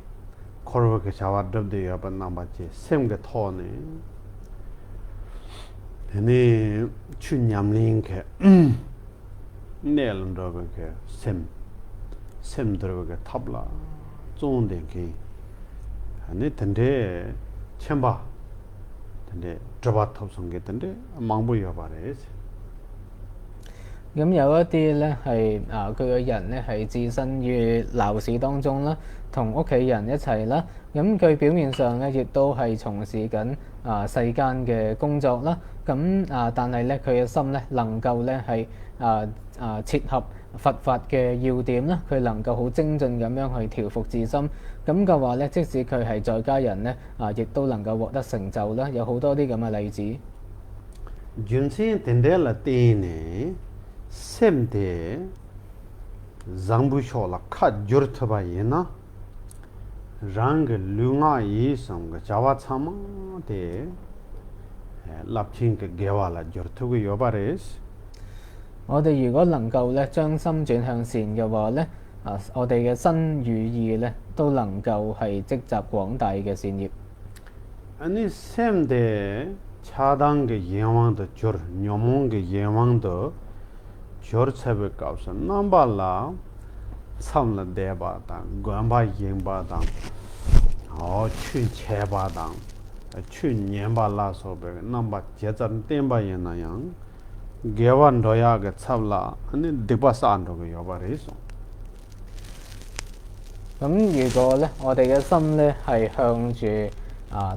[SPEAKER 2] 코르베게 샤와드데 야바 남바지 셈게 토네 데니 춘냠링케 네런도베게 셈드르베게 탑라 종데게 아니 던데 쳔바 근데 드바 탑성겠던데 망보여 봐레
[SPEAKER 1] 咁有一啲咧係佢個人咧係置身於鬧市當中啦，同屋企人一齊啦。咁佢表面上咧亦都係從事緊世間嘅工作啦。咁但係咧佢嘅心咧能夠咧係切合佛法嘅要點啦，佢能夠好精進咁樣去調伏自心。咁嘅話咧，即使佢係在家人咧亦都能夠獲得成就啦。有好多啲咁嘅例子。
[SPEAKER 2] 준신 텐데라 테네 셈데 장부쇼라 카 조르트바 예나 랑게 룽아 이성가 자와 참데 랍친게 게와라 조르트고 요바레스
[SPEAKER 1] 我哋如果能夠咧將心轉向善嘅話咧，我哋嘅身語意咧都能夠係積集廣大嘅善業。
[SPEAKER 2] 아니 셈데 차단게 예왕도 저 녀몽게 예왕도 저르차베 값은 남발라 삼라 대바당 관바 예바당 춘체바당 去年吧拉说呗，那么节奏点吧也那样，给完多呀个差不啦，你得把三多个要把这说。
[SPEAKER 1] 咁如果咧，我哋嘅心咧係向住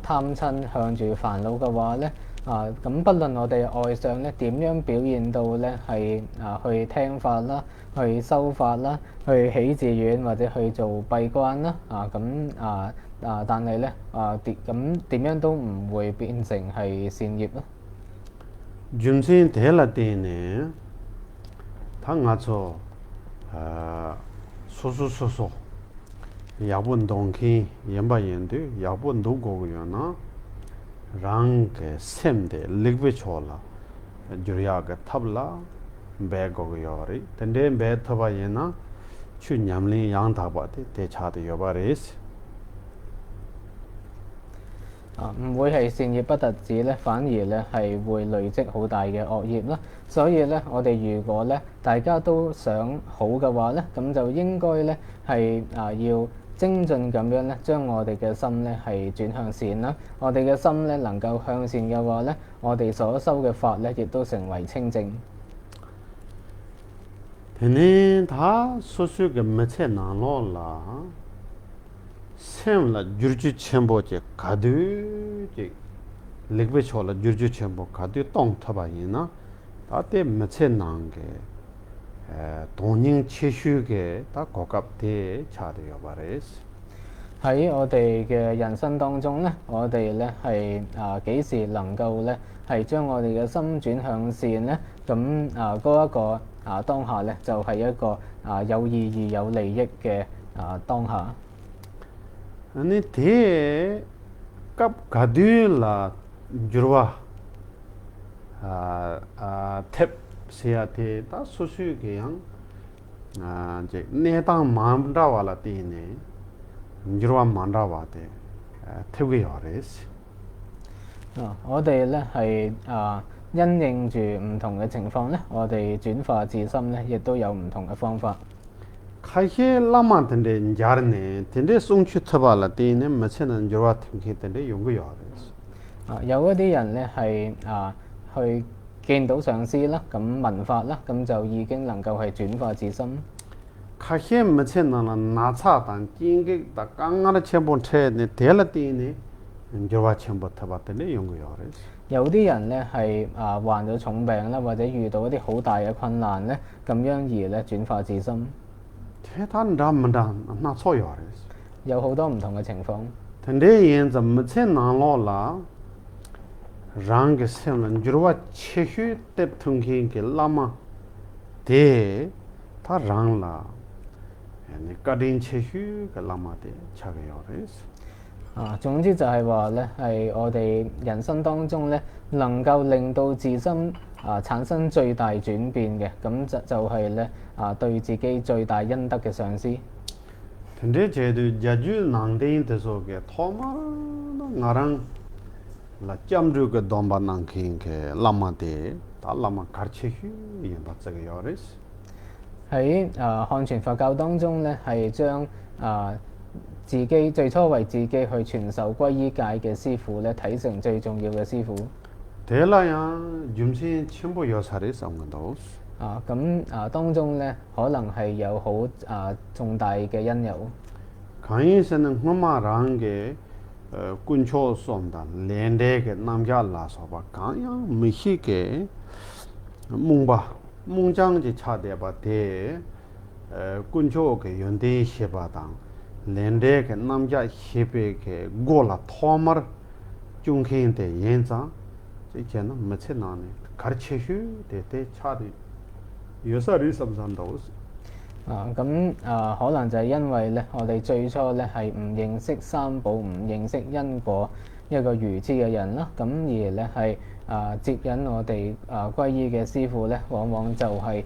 [SPEAKER 1] 貪親、向住煩惱嘅話咧，咁不論我哋外上咧點樣表現到咧係去聽法啦、去修法啦、去起寺院或者去做閉關啦，但係咧點樣都唔會變成係善業咯。
[SPEAKER 2] 純先睇啦啲呢，他啱做說。야본 동키 연바 연데 야본 도고요나 랑게 셈데 릭베 초라 주리아가 탑라 배고요리 근데 배 타바예나 추냠리 양다바데 대차도 여바레스
[SPEAKER 1] 唔會係善業不特止咧，反而咧係會累積好大嘅惡業啦。所以咧，我哋如果咧大家都想好嘅話咧，咁就應該咧係要精進咁樣咧，將我哋嘅心咧係轉向善啦。我哋嘅心咧能夠向善嘅話咧，我哋所修嘅法咧亦都成為清淨。
[SPEAKER 2] 근데 다 소수가 매체 나눠라. 셈라 주르주 첨보제 가드제 렉베초라 주르주 첨보 가드 똥 타바이나 다때 매체 난게 돈인 체슈게 다 고갑대 차대요 바레스
[SPEAKER 1] 喺我哋嘅人生當中咧，我哋咧係幾時能夠咧係將我哋嘅心轉向善咧？咁嗰一個當下咧就係一個有意義有利益嘅當下。
[SPEAKER 2] 아니 대 갑가드라 주르와 탭 세야테 다 소수게 양 이제 내당 만다와라 티네 주르와 만다와테 탭게 요레스
[SPEAKER 1] 我哋咧係因應住唔同嘅情況咧，我哋轉化自心咧，亦都有唔同嘅方法。
[SPEAKER 2] 카헤 라마텐데 자르네 텐데 송추 타발라 티네 마체는 주르와 팅케 텐데 용거 요레스
[SPEAKER 1] 有一啲人咧係去見到上司啦，咁聞法啦，咁就已經能夠係轉化自心。
[SPEAKER 2] 카헤 마체는 나차단 징게 다 강가르 쳔본 체네 델라티네 주르와 쳔보 타바텐데 용거 요레스
[SPEAKER 1] 有啲人咧係患咗重病啦，或者遇到一啲好大嘅困難咧，咁樣而咧轉化自心。
[SPEAKER 2] 대단 담만 나 소요레스
[SPEAKER 1] 有好多唔同嘅情況。
[SPEAKER 2] 텐데 yenza 마체 나로라 랑게 셈은 주르와 체휴 때 퉁긴게 라마 데 다랑라 아니 까딘 체휴 그 라마 데 차게요레스
[SPEAKER 1] 總之就係話咧，係我哋人生當中咧，能夠令到自心產生最大轉變嘅，咁就係咧對自己最大恩德嘅上司。
[SPEAKER 2] 근데 제도 자주 난데인 데서게 토마 나랑 라 짬르가 domban난킹게 라마데 달라마 가르치휴 이 맞자게 요레스
[SPEAKER 1] 喺漢傳佛教當中咧，係將自己最初為自己去傳授皈依戒嘅師傅咧，睇成最重要嘅師傅。
[SPEAKER 2] 대라야 줌신 첨부 여사를 쌍근도
[SPEAKER 1] 咁當中咧，可能係有好重大嘅因由。
[SPEAKER 2] 강인세는 흠마랑게 군초 쏜다 렌데게 남자라서바 강양 미히게 뭉바 뭉장지 차대바 대 군초게 연대 시바당 렌데게 남자 시베게 고라 토머 중케인데 연자 이제는 며칠나네 가르치슈 대대 차대 여사리 삼산도
[SPEAKER 1] 可能就係因為咧，我哋最初咧係唔認識三寶，唔認識因果，一個愚痴嘅人啦。咁而咧係接引我哋歸依嘅師傅咧，往往就係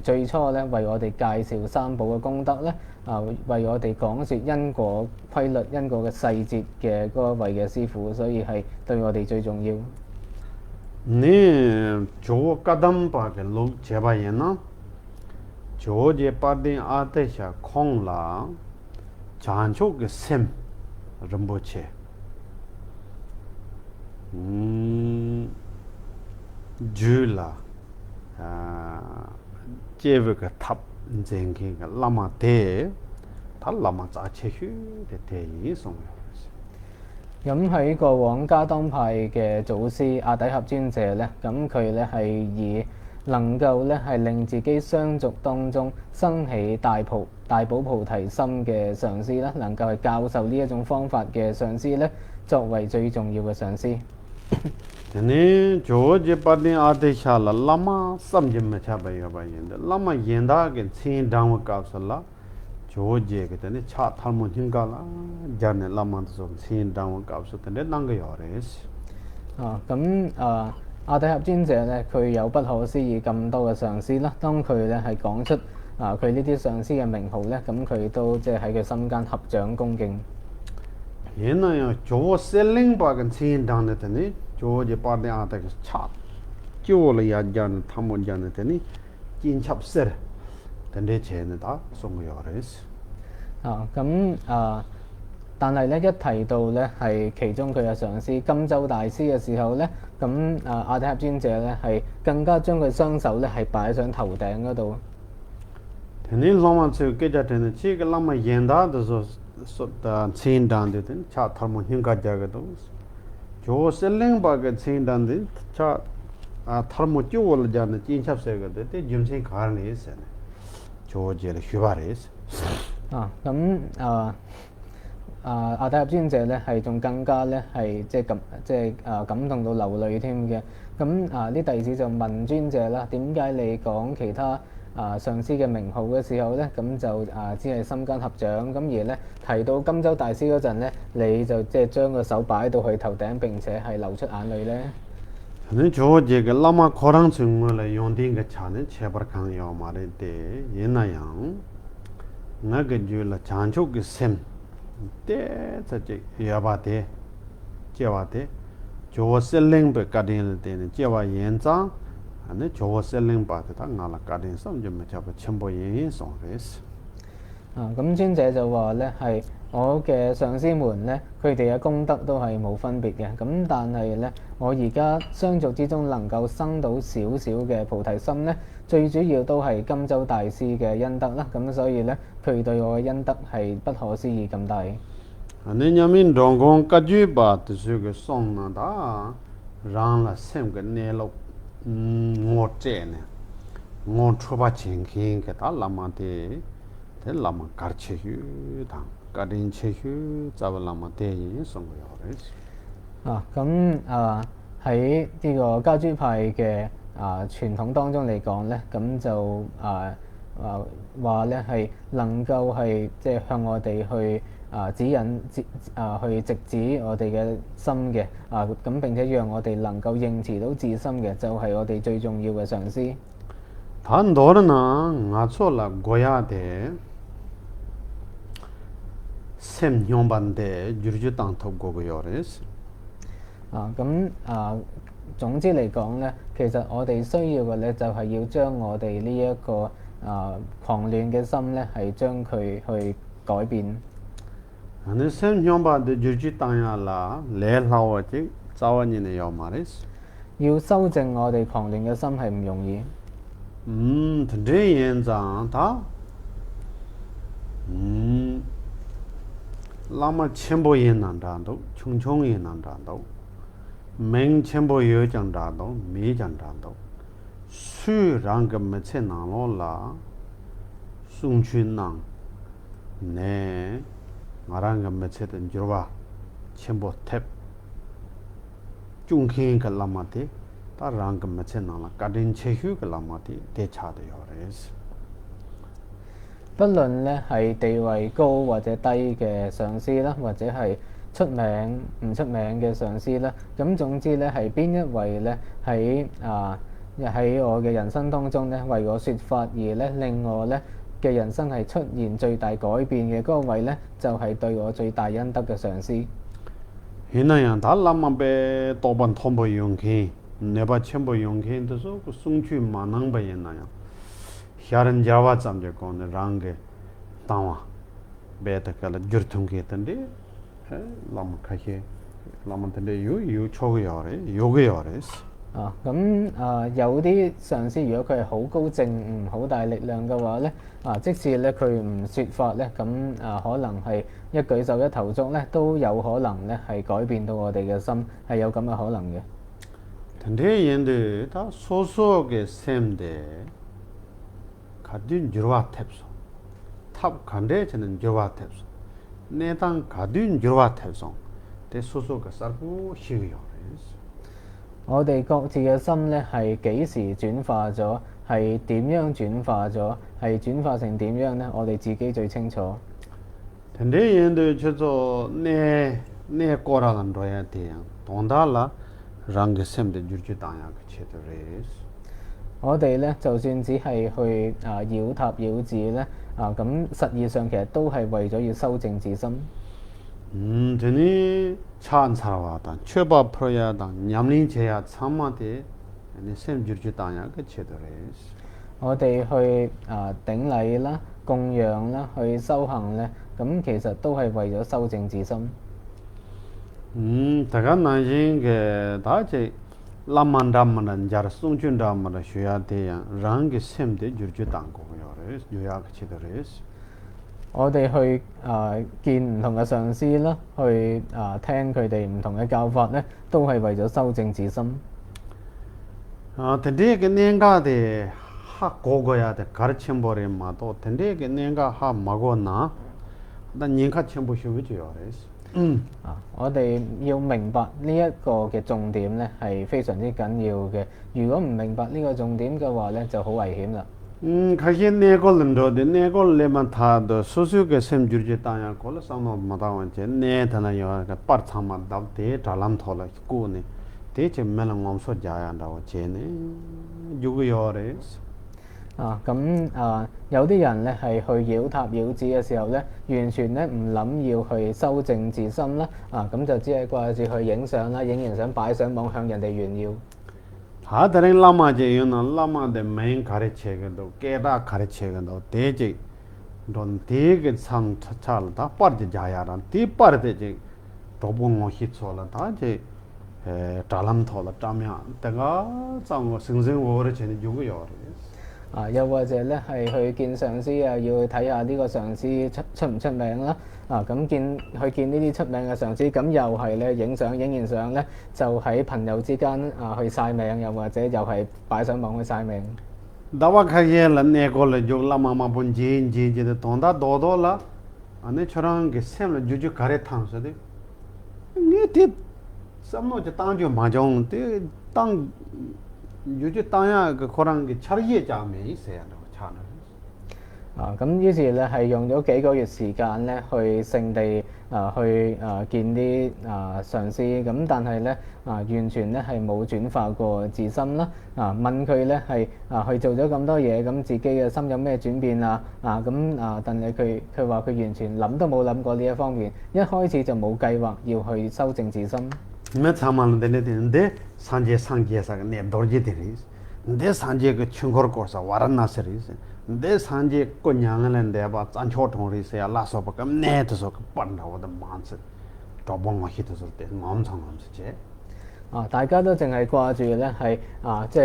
[SPEAKER 1] 最初咧為我哋介紹三寶嘅功德咧，為我哋講説因果規律、因果嘅細節嘅嗰一位嘅師傅，所以係對我哋最重要。
[SPEAKER 2] 네, 조 까담바게 록 제바예나 조제 빠딘 아테샤 콩라 잔초게 셈 럼보체 Jula, Jevika Tap, Zenking, Lama Te, Talama Zachehu, the Te is on.
[SPEAKER 1] 咁喺過往加當派嘅祖師阿底峽尊者咧，咁佢咧係以能夠咧係令自己相續當中生起大寶菩提心嘅上師啦，能夠係教授呢一種方法嘅上師咧，作為最重要嘅上師。
[SPEAKER 2] 呢做只八年阿底峽啦，喇嘛三隻咪差別有吧？現在喇嘛現代嘅千當我教授啦。조제 그때는 차 탈문 힘가라 자네 라만도 신 당원 값을 때네 난거요레스
[SPEAKER 1] 咁阿底峽尊者咧，佢有不可思議咁多嘅上師啦。當佢咧係講出佢呢啲上師嘅名號咧，咁佢都即係喺佢心間合掌恭敬。
[SPEAKER 2] 옛날에 조 셀링 박은 신 당네더니 조제 빠데 아다 차 쪼를 야잔 탐문 잔네더니 진찹세 근데 쟤는 다 송요레스
[SPEAKER 1] 但係咧一提到咧係其中佢嘅上師金洲大師嘅時候咧，咁阿底峽尊者咧係更加將佢雙手咧係擺上頭頂嗰度。
[SPEAKER 2] 你浪漫就記得呢，這個浪漫現代的時候，千單的，差他們應該這個都，就是另外個千單的，差他們就為了這樣經常這個的，這純粹卡呢是呢，就這個虛華的是。
[SPEAKER 1] 阿底峽尊者咧係仲更加咧係感動到流淚添嘅。咁啲弟子就問尊者啦，點解你講其他上師嘅名號嘅時候咧，咁就只係心間合掌，咁而咧提到金洲大師嗰陣咧，你就即係將個手擺到佢頭頂，並且係流出眼淚咧。
[SPEAKER 2] 你做這個喇嘛可能從我嚟用啲嘅茶呢，切不康要嘛的的，也那樣，那個就了長久嘅心，的這要把的，接話的，做生靈不家庭了的呢，接話現狀。呢做生靈把它啱啦，家庭生就咪就全部嘢送嘅事。
[SPEAKER 1] 咁尊者就話咧係我嘅上師們咧，佢哋嘅功德都係冇分別嘅。咁但係咧，我而家相續之中能夠生到少少嘅菩提心咧，最主要都係金洲大師嘅恩德啦。咁所以咧，佢對我嘅恩德係不可思議咁大。
[SPEAKER 2] 你入面當講吉珠巴就是個送啊，打讓啦sem個內陸。我這呢，我出發前傾嘅打喇嘛的，啲喇嘛搞切去，當家庭切去，就喇嘛的嘢送過嚟。
[SPEAKER 1] 喺呢個嘉珠派嘅傳統當中嚟講咧，咁就話咧係能夠係即係向我哋去指引去直指我哋嘅心嘅咁並且讓我哋能夠認持到自心嘅，就係我哋最重要嘅上師。
[SPEAKER 2] 很多人呢，我錯啦，國家的sem用班的，就當頭嗰個樣嘅。
[SPEAKER 1] 總之嚟講咧，其實我哋需要嘅咧，就係要將我哋呢一個狂亂嘅心咧，係將佢去改變。
[SPEAKER 2] 你sem用班的就當下啦，嚟鬧或者找人哋有嘛嘅。
[SPEAKER 1] 要修正我哋狂亂嘅心係唔容易。
[SPEAKER 2] 這樣講，他喇嘛全部也能賺到，重重也能賺到，命全部有獎賺到，沒獎賺到，雖然個沒錢拿落啦，送去拿，呢，我讓個沒錢的就話全部貼，中間個喇嘛的。但讓個沒錢拿啦，家庭切許個喇嘛的，得差的有嘅事。
[SPEAKER 1] 不論咧係地位高或者低嘅上師啦，或者係出名唔出名嘅上師啦，咁總之咧係邊一位咧喺我嘅人生當中咧為我説法而咧令我咧嘅人生係出現最大改變嘅嗰個位咧，就係對我最大恩德嘅上師。
[SPEAKER 2] 現那樣，他喇嘛被多半通不用去。你把全部用起的時候，送去馬能不也那樣？下人家話咱們就講的讓個當話，別的個了就通去的，那麼開些。lama tende yu chogo yore, yoga yores.
[SPEAKER 1] 有啲上師如果佢係好高正悟、好大力量嘅話咧，即使咧佢唔説法咧，咁可能係一舉手一投足咧，都有可能咧係改變到我哋嘅心，係有咁嘅可能嘅。
[SPEAKER 2] tende yende ta soso ge semde kadun jurwa tepso. 탑 간데 저는 jurwa tepso. 내당 kadun jurwa tepso. te soso ge sarpu shigo yores.
[SPEAKER 1] 我哋各自嘅心咧係幾時轉化咗，係點樣轉化咗，係轉化成點樣咧？我哋自己最清楚。
[SPEAKER 2] tende yende chozo ne koragan roya te tondala rang semde jurju tanya ke chetores.
[SPEAKER 1] 我哋咧就算只係去繞塔繞寺咧，咁實際上其實都係為咗要修正自心。
[SPEAKER 2] 저는 차안 살아왔다. 최바 프로야다. 냠린 제야 참마데 셈 줄주 다냐 그 제도레스.
[SPEAKER 1] 我哋去頂禮啦、供養啦、去修行咧，咁其實都係為咗修正自心。
[SPEAKER 2] 다가 나진 게 다제 라만담만 잘 송춘담만 쉬야 돼야 랑게 셈데 줄주 당고 요레스 요야 그 제도레스.
[SPEAKER 1] 我哋去見唔同嘅上師啦，去聽佢哋唔同嘅教法咧，都係為咗修正自心。
[SPEAKER 2] 근데 내가데 하 고고야 돼 가르침 버리 마도 근데 내가 하 마고나 난 닌가 첨부 쉬우지요.
[SPEAKER 1] 我哋要明白呢一個嘅重點咧係非常之緊要嘅。如果唔明白呢個重點嘅話咧，就好危險啦。
[SPEAKER 2] 가게 내걸는데 내걸레만 타도 소수게 셈줄지 따야 걸 상노 마다원제 내 다나요 빠르참만 답대 달람 털어 꾸네 대체 melang 몸소 자야한다고 제네 유고요레스
[SPEAKER 1] 有啲人咧係去繞塔繞寺嘅時候咧，完全咧唔諗要去修正自心啦，咁就只係掛住去影相啦，影完相擺上網向人哋炫耀。
[SPEAKER 2] 다른 라마제 요나 라마데 메인 가르체게도 깨다 가르체게도 대제 돈 대게 상 차차다 빠르게 자야란 디 빠르게 도봉어 히초라 다제 달람 털라 짜면 내가 장어 생생 오래 전에 요거요.
[SPEAKER 1] 又或者咧係去見上司要去睇下呢個上司出唔出名啦。咁見呢啲出名嘅上司，咁又係咧影完相咧就喺朋友之間去晒命，又或者又係擺上網去晒命。
[SPEAKER 2] 다와카게 란네고를 욕라마마 본지인지데 돈다 도도라 안에 저랑 게 셈을 주주 가래 탕서데 니티 삼노제 땅주 마종 때땅 유주 땅야 그 거랑 게 차리에 자매 있어야 차는
[SPEAKER 1] 咁於是咧係用咗幾個月時間咧去聖地去見啲上司，咁但係咧完全咧係冇轉化過自心啦。問佢咧係去做咗咁多嘢，咁自己嘅心有咩轉變但係佢話佢完全諗都冇諗過呢一方面，一開始就冇計劃要去修正自心。
[SPEAKER 2] 매 참만 되는데 산제 상계사가 내 돌지들이 내 산제 그 충고를 거서 와란나서리스 내 산제 꼬냥을 내봐 짠초통리세야 라서버가 내도서 그 뻔하고도 만스 더봉어 히트서 때 마음상함스제
[SPEAKER 1] 大家都淨係掛住咧係即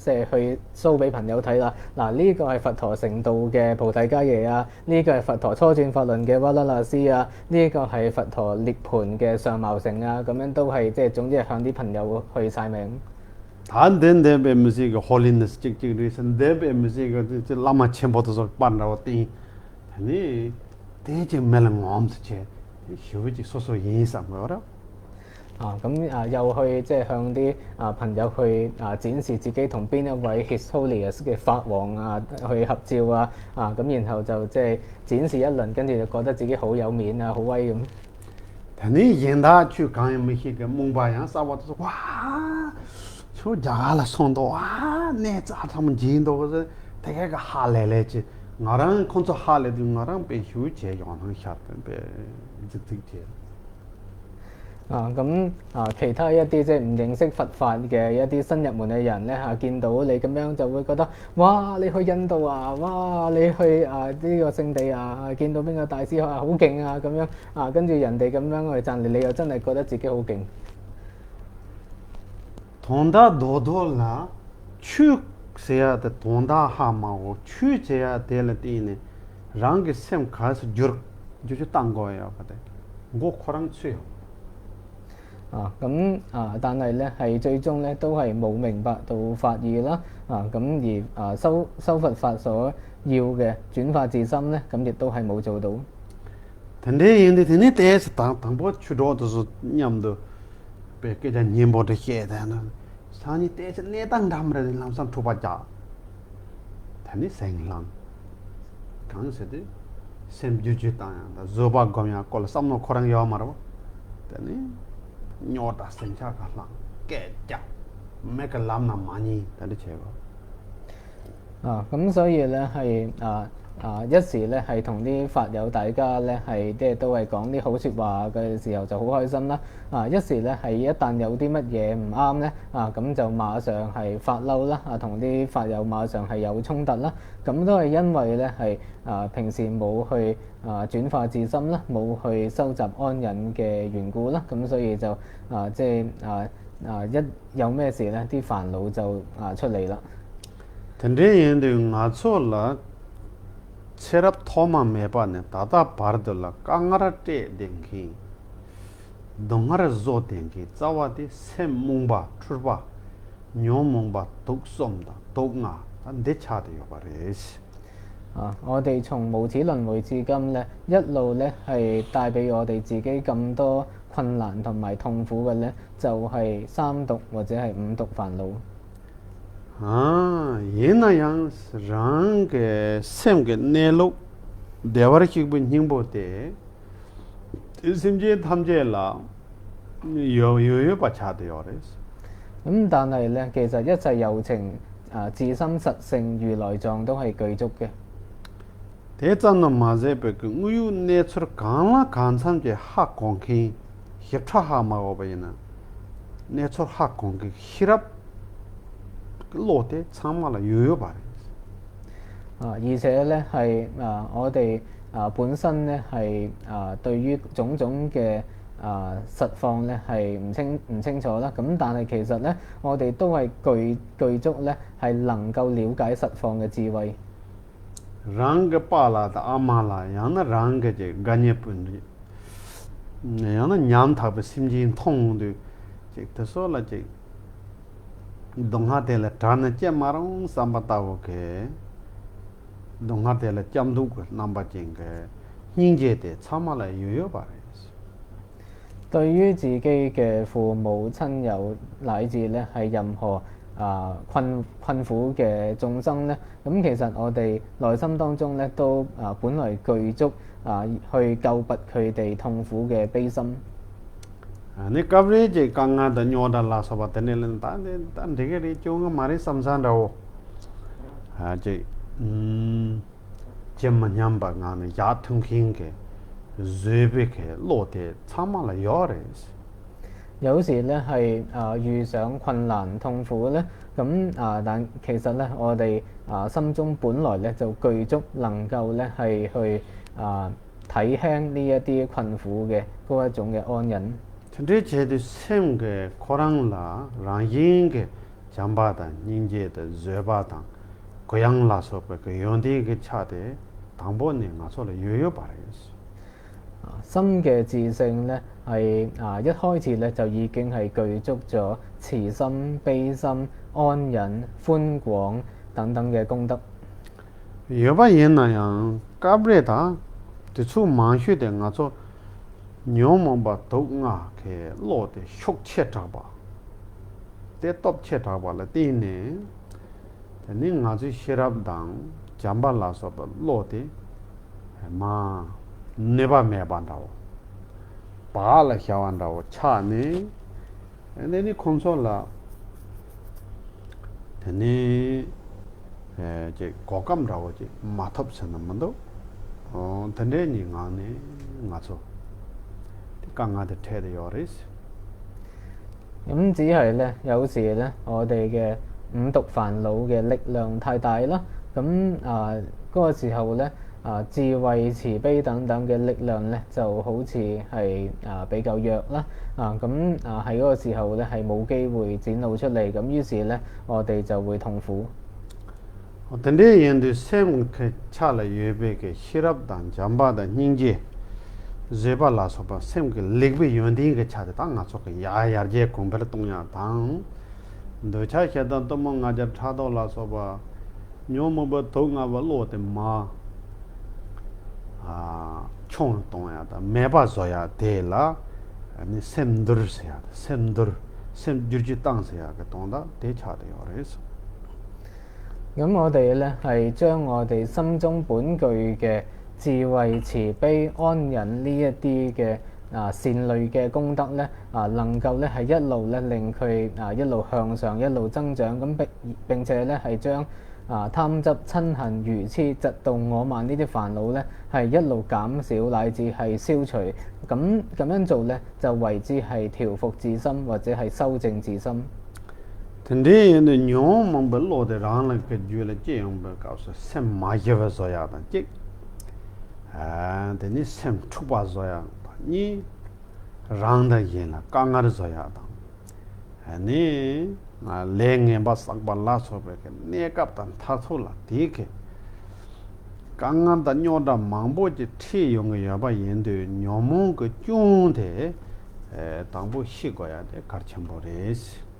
[SPEAKER 1] 係去 show 俾朋友睇啦。呢個係佛陀成道嘅菩提迦耶啊，呢個係佛陀初轉法輪嘅瓦拉納斯啊，呢個係佛陀涅槃嘅上茅城啊，咁樣都係即係總之係向啲朋友去晒命。
[SPEAKER 2] 단데 베무시 그 홀리네스 찍찍리선 데 베무시 그 라마 쳔보도서 반라고 띠 아니 대제 멜랑 엄스체 휴지 소소 인상 뭐라
[SPEAKER 1] 又去即係向啲朋友去展示自己同邊一位 His Holiness 嘅法王去合照咁然後就即係展示一輪，跟住就覺得自己好有面好威咁。
[SPEAKER 2] 아니 yen다 추 강에미히 그 몽바양 싸워서 와 저 자갈라 손도 와내 자타면 진도 그래서 되게 그 할래래지 나랑 콘서 할래도 나랑 배 휴지 영상 샷던 배 이제
[SPEAKER 1] 其他一啲即係唔認識佛法嘅一啲新入門嘅人咧見到你咁樣就會覺得，哇！你去印度啊，哇！你去呢個聖地啊，見到邊個大師好勁啊咁樣跟住人哋咁樣去讚你，你又真係覺得自己好勁。
[SPEAKER 2] 돈다 도돌라 추 세야 데 돈다 하마고 추 제야 될 때네 랑게 셈 가서 주주 딴 거예요. 근데 뭐 코랑 추요.
[SPEAKER 1] 但係咧係最終咧都係冇明白到法義啦修佛法所要嘅轉化自心咧，咁亦都係冇做到。
[SPEAKER 2] 근데 인데 되네 때에서 당보 추도도 냠도 베게자 님보도 해야다나 산이 때에서 내당 담으라 남산 투바자 되네 생랑 강세데 셈 주주 땅다 조바 거냐 콜 삼노 코랑 요 말어 되네 녀다 생차가 랑 깨자 메가 람나 많이 되네 제가
[SPEAKER 1] 咁所以咧係一時咧係同啲法友大家咧係即係都係講啲好説話嘅時候就好開心啦。一時咧係一旦有啲乜嘢唔啱咧咁就馬上係發嬲啦同啲法友馬上係有衝突啦。咁都係因為咧係平時冇去轉化自心啦，冇去收集安忍嘅緣故啦，咁所以就一有咩事咧，啲煩惱就出嚟啦。
[SPEAKER 2] 근데 얘들 나초라 체랍 토마 메바네 다다 바르들라 깡아라테 댕기 동아라 조 댕기 자와디 셈몽바 출바 뇨몽바 독솜다 독나 안데 차대요 바레시
[SPEAKER 1] 我哋從無始輪迴至今咧，一路咧係帶俾我哋自己咁多困難同埋痛苦嘅咧，就係三毒或者係五毒煩惱。
[SPEAKER 2] 얘나양 랑게 셈게 내로 대화르키 분힘보때 심지에 탐제라 요요 바차대요레스
[SPEAKER 1] 但係咧，其實一切有情自心實性如來藏都係具足嘅。
[SPEAKER 2] 대단나 마제베 그 우유 내처럼 강라 간삼제 학공기 협차하마고 버이나 내처 학공기 히랍 로테 참말라 요요 바레
[SPEAKER 1] 而且咧係我哋本身咧係對於種種嘅實況咧係唔清楚啦。咁但係其實咧，我哋都係具足咧係能夠了解實況嘅智慧。
[SPEAKER 2] 랑게 빨라다 아마라 야나 랑게 제 간예뿐 야나 냠타베 심진 통도 제 더솔라 제 동하텔 타나 제 마롱 삼바타오케 동하텔 짬두고 남바징게 닝제데 참말라 요요 바레스
[SPEAKER 1] 對於自己嘅父母親友乃至咧係任何困苦嘅眾生咧，咁其實我哋內心當中咧都本來具足去救拔佢哋痛苦嘅悲心。
[SPEAKER 2] 你coverage 강하다 뇨달라 소바테넬은 단 되게 쫑가 말이 삼산다고 아제 제만냠바 나는 야통킹게 즈베케 로테 참말라 요레스
[SPEAKER 1] 有時咧係遇上困難痛苦咧，咁但其實咧我哋心中本來咧就具足能夠咧係去睇輕呢一啲困苦嘅嗰一種嘅安忍。
[SPEAKER 2] 근데 제도 셈게 코랑라 랑잉게 잠바다 닌제다 즈바다 고양라서 그 연디게 차데 당본네 나서를 요요 바레스
[SPEAKER 1] 心嘅自性咧係一開始咧就已經係具足咗慈心、悲心、安忍、寬廣等等嘅功德。
[SPEAKER 2] 여바 옛나양 까브레다 대추 만슈데 나서 뇨몽바 독nga ke lote shokche taba te topche taba la tine ni nga ju shirab dang jamba la so ba lote ma neba me bandaw ba la hyawandaw cha ne ni konsola tene je kokam raw je mathap sanamando tene ni nga ne nga so 강하게 태대요리스
[SPEAKER 1] 咁只係咧，有時咧，我哋嘅五毒煩惱嘅力量太大啦，咁嗰個時候咧智慧、慈悲等等嘅力量咧，就好似係比較弱啦，咁喺嗰個時候咧係冇機會展露出嚟，咁於是咧我哋就會痛苦。
[SPEAKER 2] 근데 얘도 샘 그 차라 예배게 시랍단 잠바다 닝제 제발라서 봐 샘게 렉베 연딩게 차다 땅아 속에 야야제 공부를 동야 당 너차샤다 또 뭔가자 차도라서 봐 뇨모버 동아버 로데 총 동야다 매바서야 되라 아니 샘들서야 샘들 샘 줄지 땅서야 그 동다 대차대요 그래서
[SPEAKER 1] 咁我哋咧係將我哋心中本具嘅智慧、慈悲、安忍呢一啲嘅善類嘅功德咧能夠咧係一路咧令佢一路向上、一路增長，咁並且咧係將貪執、瞋恨、愚痴、嫉妒、我慢呢啲煩惱咧係一路減少乃至係消除，咁樣做咧就為之係調伏自心或者係修正自心。
[SPEAKER 2] 근데 얘는 뇽만 벌로데 랑을 그 줄에 찌용 벌가서 샘 마이버서야다 찌 근데 샘 축바서야 니 랑다 얘나 강아르서야다 아니 랭에 바싹발라서 베게 네갑단 타솔라 디게 강한다 뇨다 망보지 티용의 여바 얘도 뇽몽 그 쭝데 당부 시거야 돼 가르쳐버리지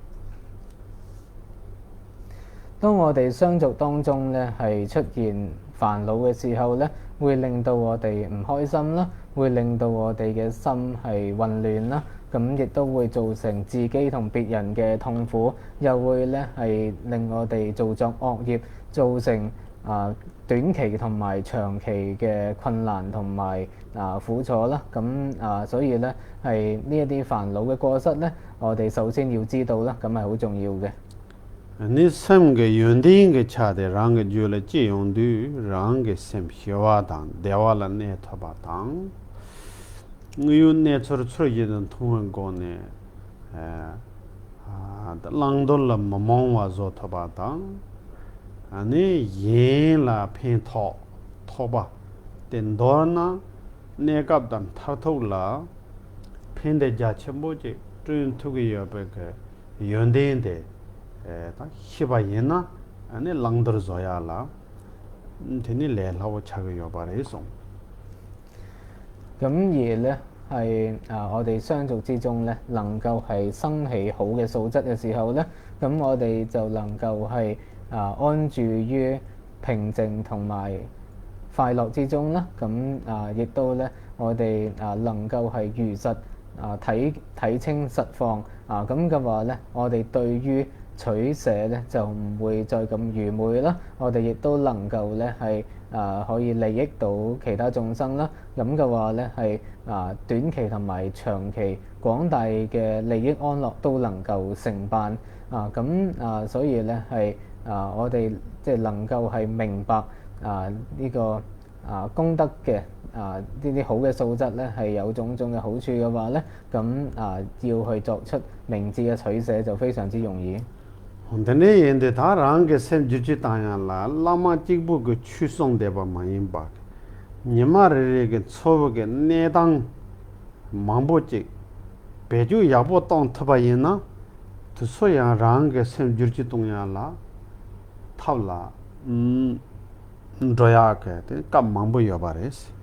[SPEAKER 1] 當我哋相續當中咧係出現煩惱嘅時候咧，會令到我哋唔開心啦，會令到我哋嘅心係混亂啦，咁亦都會造成自己同別人嘅痛苦，又會咧係令我哋做作惡業，造成短期同埋長期嘅困難同埋苦楚啦。咁所以咧係呢一啲煩惱嘅過失咧，我哋首先要知道啦，咁係好重要嘅。
[SPEAKER 2] 니 샘게 연딩게 차데 랑게 줄에 찌용두 랑게 샘 희와당 대화라 네 타바당 의윤네 저를 추르지는 통원고네 랑돌라 마몽와조 타바당 아니 예라 펜토 토바 덴도나 네갑단 타토라 펜데 자체모지 준 투기 옆에 그 연대인데 다 희바이나 아니 랑더조야라 되니 레라고 차고요 바래서
[SPEAKER 1] 咁而咧係我哋相續之中咧，能夠係生起好嘅素質嘅時候咧，咁我哋就能夠係安住於平靜同埋快樂之中啦。咁亦都咧，我哋能夠係如實睇清實況咁嘅話咧，我哋對於取捨咧就唔會再咁愚昧啦，我哋亦都能夠咧係可以利益到其他眾生啦。咁嘅話咧係短期同埋長期廣大嘅利益安樂都能夠成辦所以咧係我哋即係能夠係明白呢個功德嘅呢啲好嘅素質咧係有種種嘅好處嘅話咧，咁要去作出明智嘅取捨就非常之容易。
[SPEAKER 2] 근데 얘데 다랑게 샘 주지 땅야라 라마 찍부 그 추송대바 마인바 니마르게 초보게 내당 망보지 배주 야보 땅 터바이나 두소야 랑게 샘 주지 동야라 탑라 도야게 까 망보 여바레스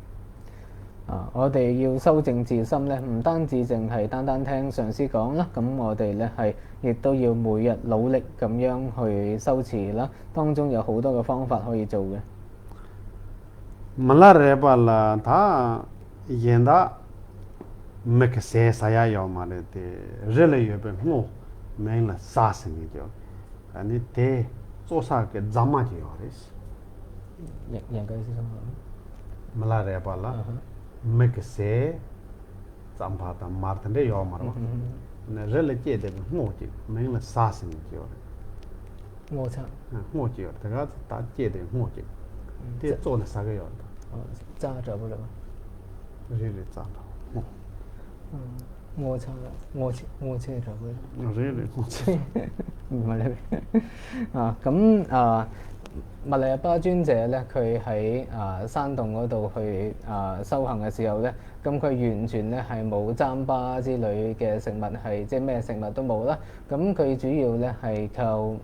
[SPEAKER 1] 我哋要修正自心咧，唔單止淨係單單聽上師講啦，咁我哋咧係亦都要每日努力咁樣去修持啦。當中有好多嘅方法可以做嘅。
[SPEAKER 2] 말라레발라 다 yen다 맥세 사야요 말레데 rel레여베 뭐 맨라 사스니죠 아니 대 조사게 잠마지요레스
[SPEAKER 1] 人嘅思想
[SPEAKER 2] 말라레발라 맥세 잠바다 마르텐데 요 말로 네 rel레제데 뭐지 맨라 사스니죠
[SPEAKER 1] 摩擦
[SPEAKER 2] 뭐지요 내가 다 제데 뭐지 대做那三个样的
[SPEAKER 1] 揸着不了。
[SPEAKER 2] rel레 잠다
[SPEAKER 1] 摩車頭
[SPEAKER 2] really
[SPEAKER 1] 唔係呢邊啊，咁密勒日巴尊者咧，佢喺山洞嗰度去修行嘅時候咧，咁佢完全咧係冇糌粑之類嘅食物，係即係咩食物都冇啦。咁佢主要咧係靠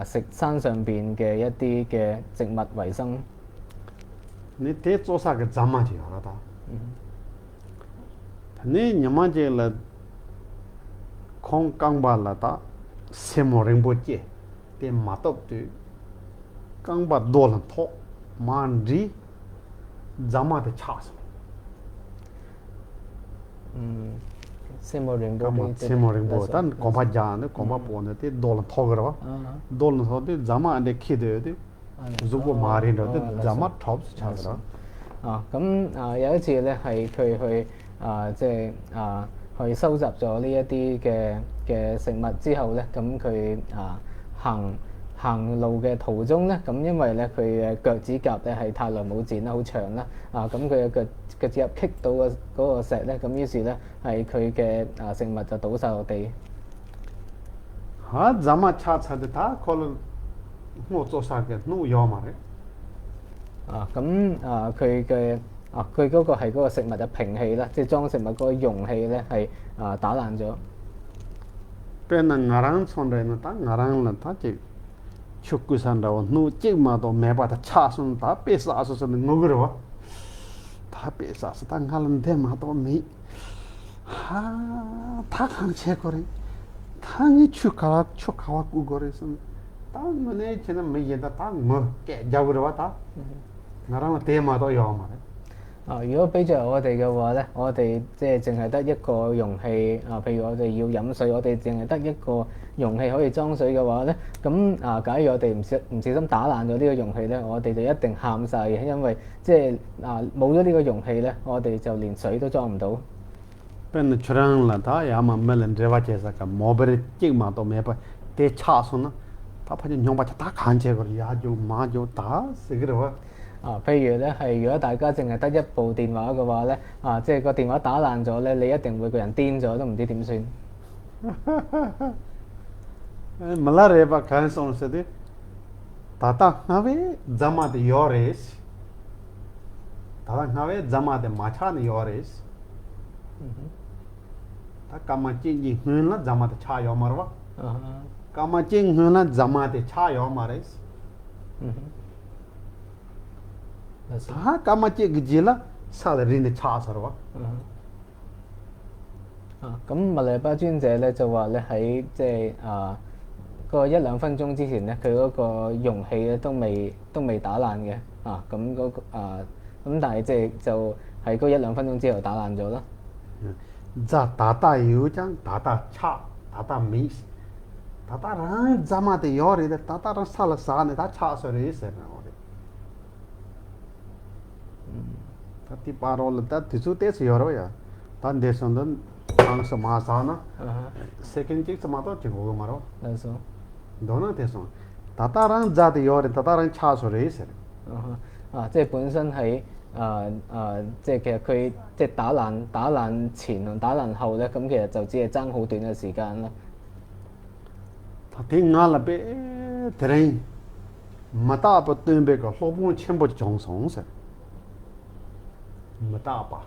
[SPEAKER 1] 食山上邊嘅一啲嘅植物為生。
[SPEAKER 2] 你得做啥个咱们就好了，你你们这了空刚把了的，什么人不接，得马到的，刚把多了拖，满地，咱们的差什么？
[SPEAKER 1] 聖母靈
[SPEAKER 2] 咁啊，什麼人不？但講法講的，講法講的，得多了拖個哇，多了拖的，咱們的起的的，如果馬人的，咱們 top 差個。
[SPEAKER 1] 咁有一次咧，係佢去即係去收集咗呢一啲嘅食物之後咧，咁佢行路嘅途中咧，咁因為咧佢嘅腳趾甲咧係太耐冇剪啦，好長啦，咁佢嘅腳趾甲棘到嗰個石咧，咁於是咧係佢嘅食物就倒晒落地。
[SPEAKER 2] 咱們差的，他可能我做啥嘅，我要嘛咧。
[SPEAKER 1] 佢嗰個係嗰個食物嘅瓶器啦，即係裝食物嗰個容器咧係打爛咗。
[SPEAKER 2] 俾人牙人從來呢，他牙人呢，他就出去上到，我即嘛都沒把他插上，他別殺死上我個喎，他別殺死，他牙人點嘛都沒，他看切過嚟，他你出卡古過嚟上，他們呢現在沒嘢的，他我嘅就個喎他，牙人點嘛都要嘛咧。
[SPEAKER 1] 如果俾着我哋嘅話咧，我哋即係淨係得一個容器譬如我哋要飲水，我哋淨係得一個容器可以裝水嘅話咧，咁假如我哋唔小心打爛咗呢個容器咧，我哋就一定喊晒嘅，因為即係冇咗呢個容器咧，我哋就連水都裝唔到。
[SPEAKER 2] 俾出人啦，他也嘛沒人這話介紹個，冇俾你即嘛都沒把，得插上啦，他怕就用把他看切過嚟，也就馬就打死個喎。
[SPEAKER 1] 譬如咧係，如果大家淨係得一部電話嘅話咧，即係個電話打爛咗咧，你一定會個人癲咗，都唔知點算。
[SPEAKER 2] मला रे बा काय समजते ते ताता हवे जमा ते योरेस ताता हवे जमा ते माछा ने योरेस ता कामाची जी हुनला जमा ते छा यो मरवा कामाची हुनला जमा ते छा यो मारेस ता कामाची गजिला सादरी ने छा सरवा。
[SPEAKER 1] 咁密勒日巴尊者咧就話咧喺即係個1、2分鐘之前咧，佢嗰個容器咧都未打爛嘅咁但係即係就喺嗰1、2分鐘之後打爛咗啦。
[SPEAKER 2] जा ताता यो जान ताता छा ताता मिस ताता रंग जमा ते योरे दे ताता रंग साल साने ता छा सरे से ना ओरे ताती पारोल ता तिसु तेस योरो या ता देसंदन ang samasana second chick samato chigo maro दोनों तेसों तातारंग जाते योरे तातारंग छासो रे से
[SPEAKER 1] 即係本身喺即係其實佢即係打爛前同打爛後咧，咁其實就只係爭好短嘅時間啦。
[SPEAKER 2] 聽啱啦，俾聽唔打不斷俾個老闆全部仲鬆些，唔打吧。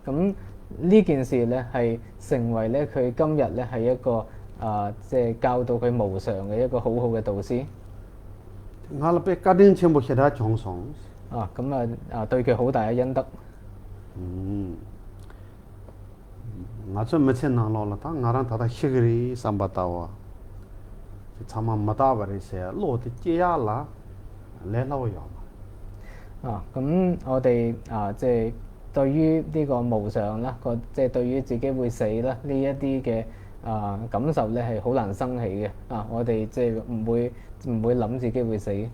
[SPEAKER 1] 咁呢件事咧係成為咧佢今日咧係一個即係教導佢無常嘅一個好好嘅導師。
[SPEAKER 2] 啱啦，俾家庭全部其他仲鬆。
[SPEAKER 1] 對佢好大嘅恩德。
[SPEAKER 2] 我真沒錢拿落了，他我讓他시그리 삼바타와 참아 마다바리세 로트 제야라 레라오요。
[SPEAKER 1] 咁我哋即係對於呢個無常啦，即係對於自己會死啦呢一啲嘅感受咧係好難生起嘅。我哋即係唔會諗自己會死。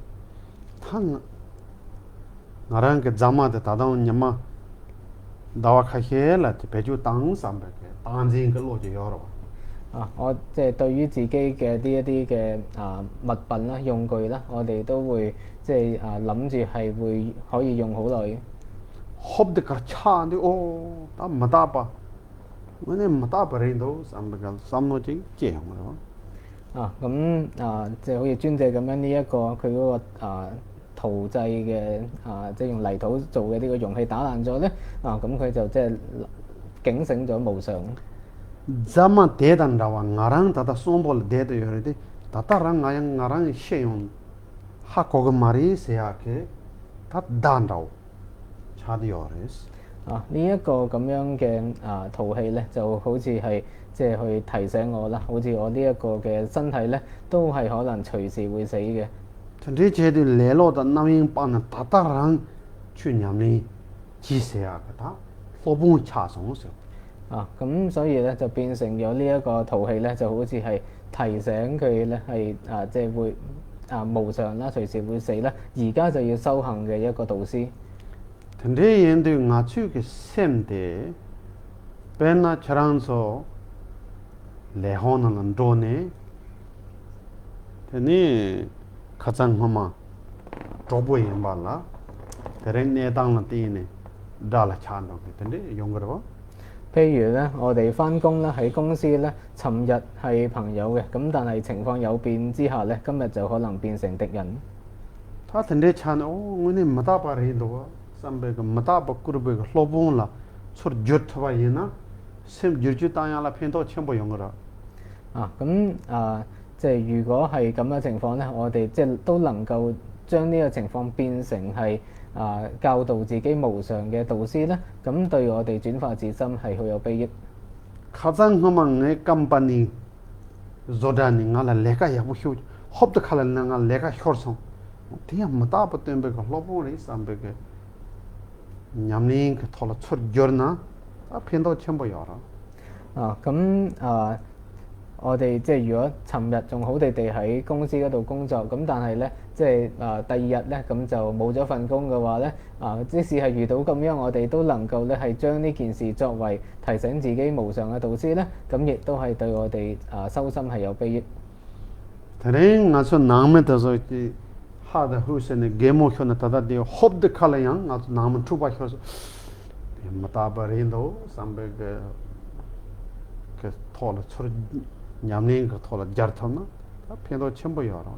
[SPEAKER 2] 나랑 그 자마데 다다운 냠마 다와 카헤라 배주 땅 삼베게 땅진 그 로지 여러
[SPEAKER 1] 我即係對於自己嘅呢一啲嘅物品啦、用具啦，我哋都會即係諗住係會可以用好耐。
[SPEAKER 2] hobde ka chaande o ta mata pa 我呢冇打不人都三個字借用
[SPEAKER 1] 即係好似尊者咁樣呢一個佢嗰個陶製嘅即係用泥土做嘅呢個容器打爛咗咧，咁佢就即係警醒咗無常。
[SPEAKER 2] Zaman dedan rawa ngarang tata sombol dedo yorede tata rang ngarang sheyon ha koga mari seya ke tat dan raw chad yores
[SPEAKER 1] 呢一個咁樣嘅陶器咧，就好似係即係去提醒我啦，好似我呢一個嘅身體咧，都係可能隨時會死嘅。
[SPEAKER 2] tende chede lelo da naming pan tata rang chu nyamni ji seya ke ta lobung cha song se
[SPEAKER 1] 咁所以咧就變成咗呢一個陶器咧，就好似係提醒佢咧係即係會無常啦，隨時會死啦，而家就要修行嘅一個導師。
[SPEAKER 2] tende yende nga chu ke semde pena charanso lehona lan drone tene khachang hama tobo yamba la tereng ne dang la tine dala chan no ke tende yongro
[SPEAKER 1] 譬如咧，我哋翻工咧喺公司咧，尋日係朋友嘅，咁但係情況有變之下咧，今日就可能變成敵人。
[SPEAKER 2] 他tende chan ngone mata pa re do sambe ka mata pa kurbe ka lobong la sur jut thwa yina sem jurju ta ya la phen to chenbo yongro
[SPEAKER 1] 即係如果係咁嘅情況咧，我哋即係都能夠將呢個情況變成係教導自己無常嘅導師咧，咁對我哋轉化自心係好有裨益。
[SPEAKER 2] khachang hama nge company zodani ngala leka ya bu hyu hop de khala nga leka hyorson tia mata pa tembe ka lobong re sambe ke nyamning ka thola chur jorna a phen to chenbo yora
[SPEAKER 1] 我哋即係如果尋日仲好地喺公司嗰度工作，咁但係咧，即係第二日咧，咁就冇咗份工嘅話咧，即使係遇到咁樣，我哋都能夠咧係將呢件事作為提醒自己無常嘅導師咧，咁亦都係對我哋修心係有裨益。
[SPEAKER 2] tering nga so name ta so ti ha da husene gemo khona ta da de hop de khala yang nga nam tu ba khos mata ba rindo sambe ke thola chur nyamning ka thola jar thona ta phen to chenbo yora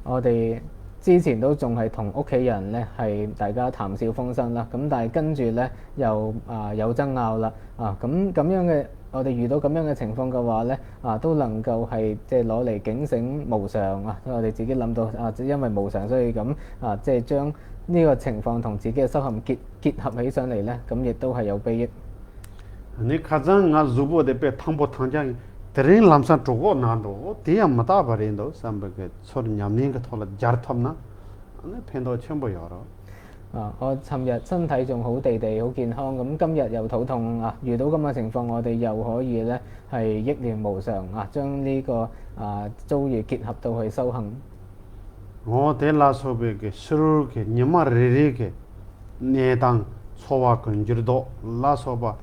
[SPEAKER 1] 我哋之前都仲係同屋企人咧係大家談笑風生啦，咁但係跟住咧又有爭拗啦，咁樣嘅我哋遇到咁樣嘅情況嘅話咧，都能夠係即係攞嚟警醒無常我哋自己諗到因為無常所以咁即係將呢個情況同自己嘅修行結合起上嚟咧，咁亦都係有裨益。
[SPEAKER 2] ni khachang nga zubo de pe thangbo thangjang tering lamsa togo na do tia mata ba rindo sambe ke chur nyamning ka thola jar thomna ane phen to chenbo yora
[SPEAKER 1] 我尋日身體仲好地好健康，咁今日又肚痛遇到咁嘅情況，我哋又可以咧係憶念無常將呢個遭遇結合到去修行。
[SPEAKER 2] 我de la sobe ke shuru ke nyama re ke ne dang chowa kun jir do la soba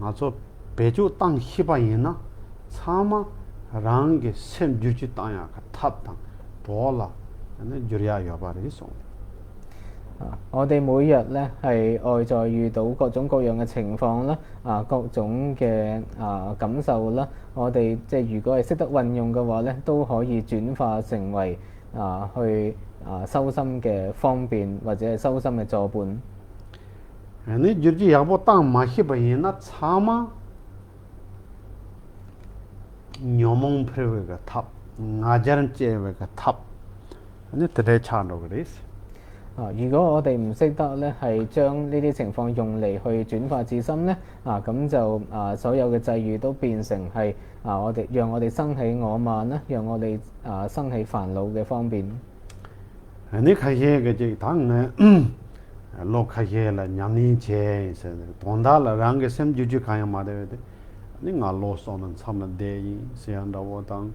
[SPEAKER 2] nga so beju tang hiba yina chama rang ge sem jurji ta ya ka thap tang bola ane jurya yoba re so
[SPEAKER 1] 我哋每日咧係外在遇到各種各樣嘅情況啦，各種嘅感受啦，我哋即係如果係識得運用嘅話咧，都可以轉化成為去修心嘅方便或者係修心嘅助伴。
[SPEAKER 2] ane jurji yabo tang ma hiba yina chama nyomong prewe ka thap ngajaran chewe ka thap ane tere chano gres
[SPEAKER 1] 如果我哋唔識得咧，係將呢啲情況用嚟去轉化自心咧，咁就所有嘅際遇都變成係讓我哋生起我慢啦，讓我哋生起煩惱嘅方便。
[SPEAKER 2] ane khaye ge je tang ne lo khaye la nyamni che se tonda la rang ge sem ju khaya ma de ni nga lo so nan cham la de yi se an da wo tang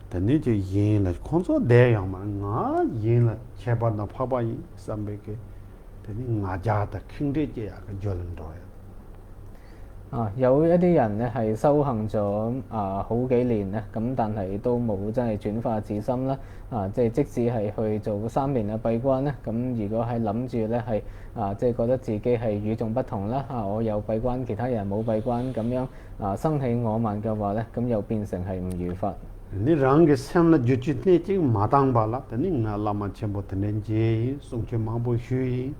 [SPEAKER 2] tani je yin la khonso de yang ma nga yin la cheba na pha ba yi sambe ke tani nga ja ta king de je ya ka jolan do ya
[SPEAKER 1] 有一啲人咧係修行咗好幾年咧，咁但係都冇真係轉化自心啦。即使係去做3年嘅閉關咧，咁如果係諗住咧係即係覺得自己係與眾不同啦，我有閉關，其他人冇閉關咁樣生起我慢嘅話咧，咁又變成係唔如法。
[SPEAKER 2] 你讓嘅心啦，就住呢隻馬當巴啦，等你我拉嘛全部等你接，送去馬步去，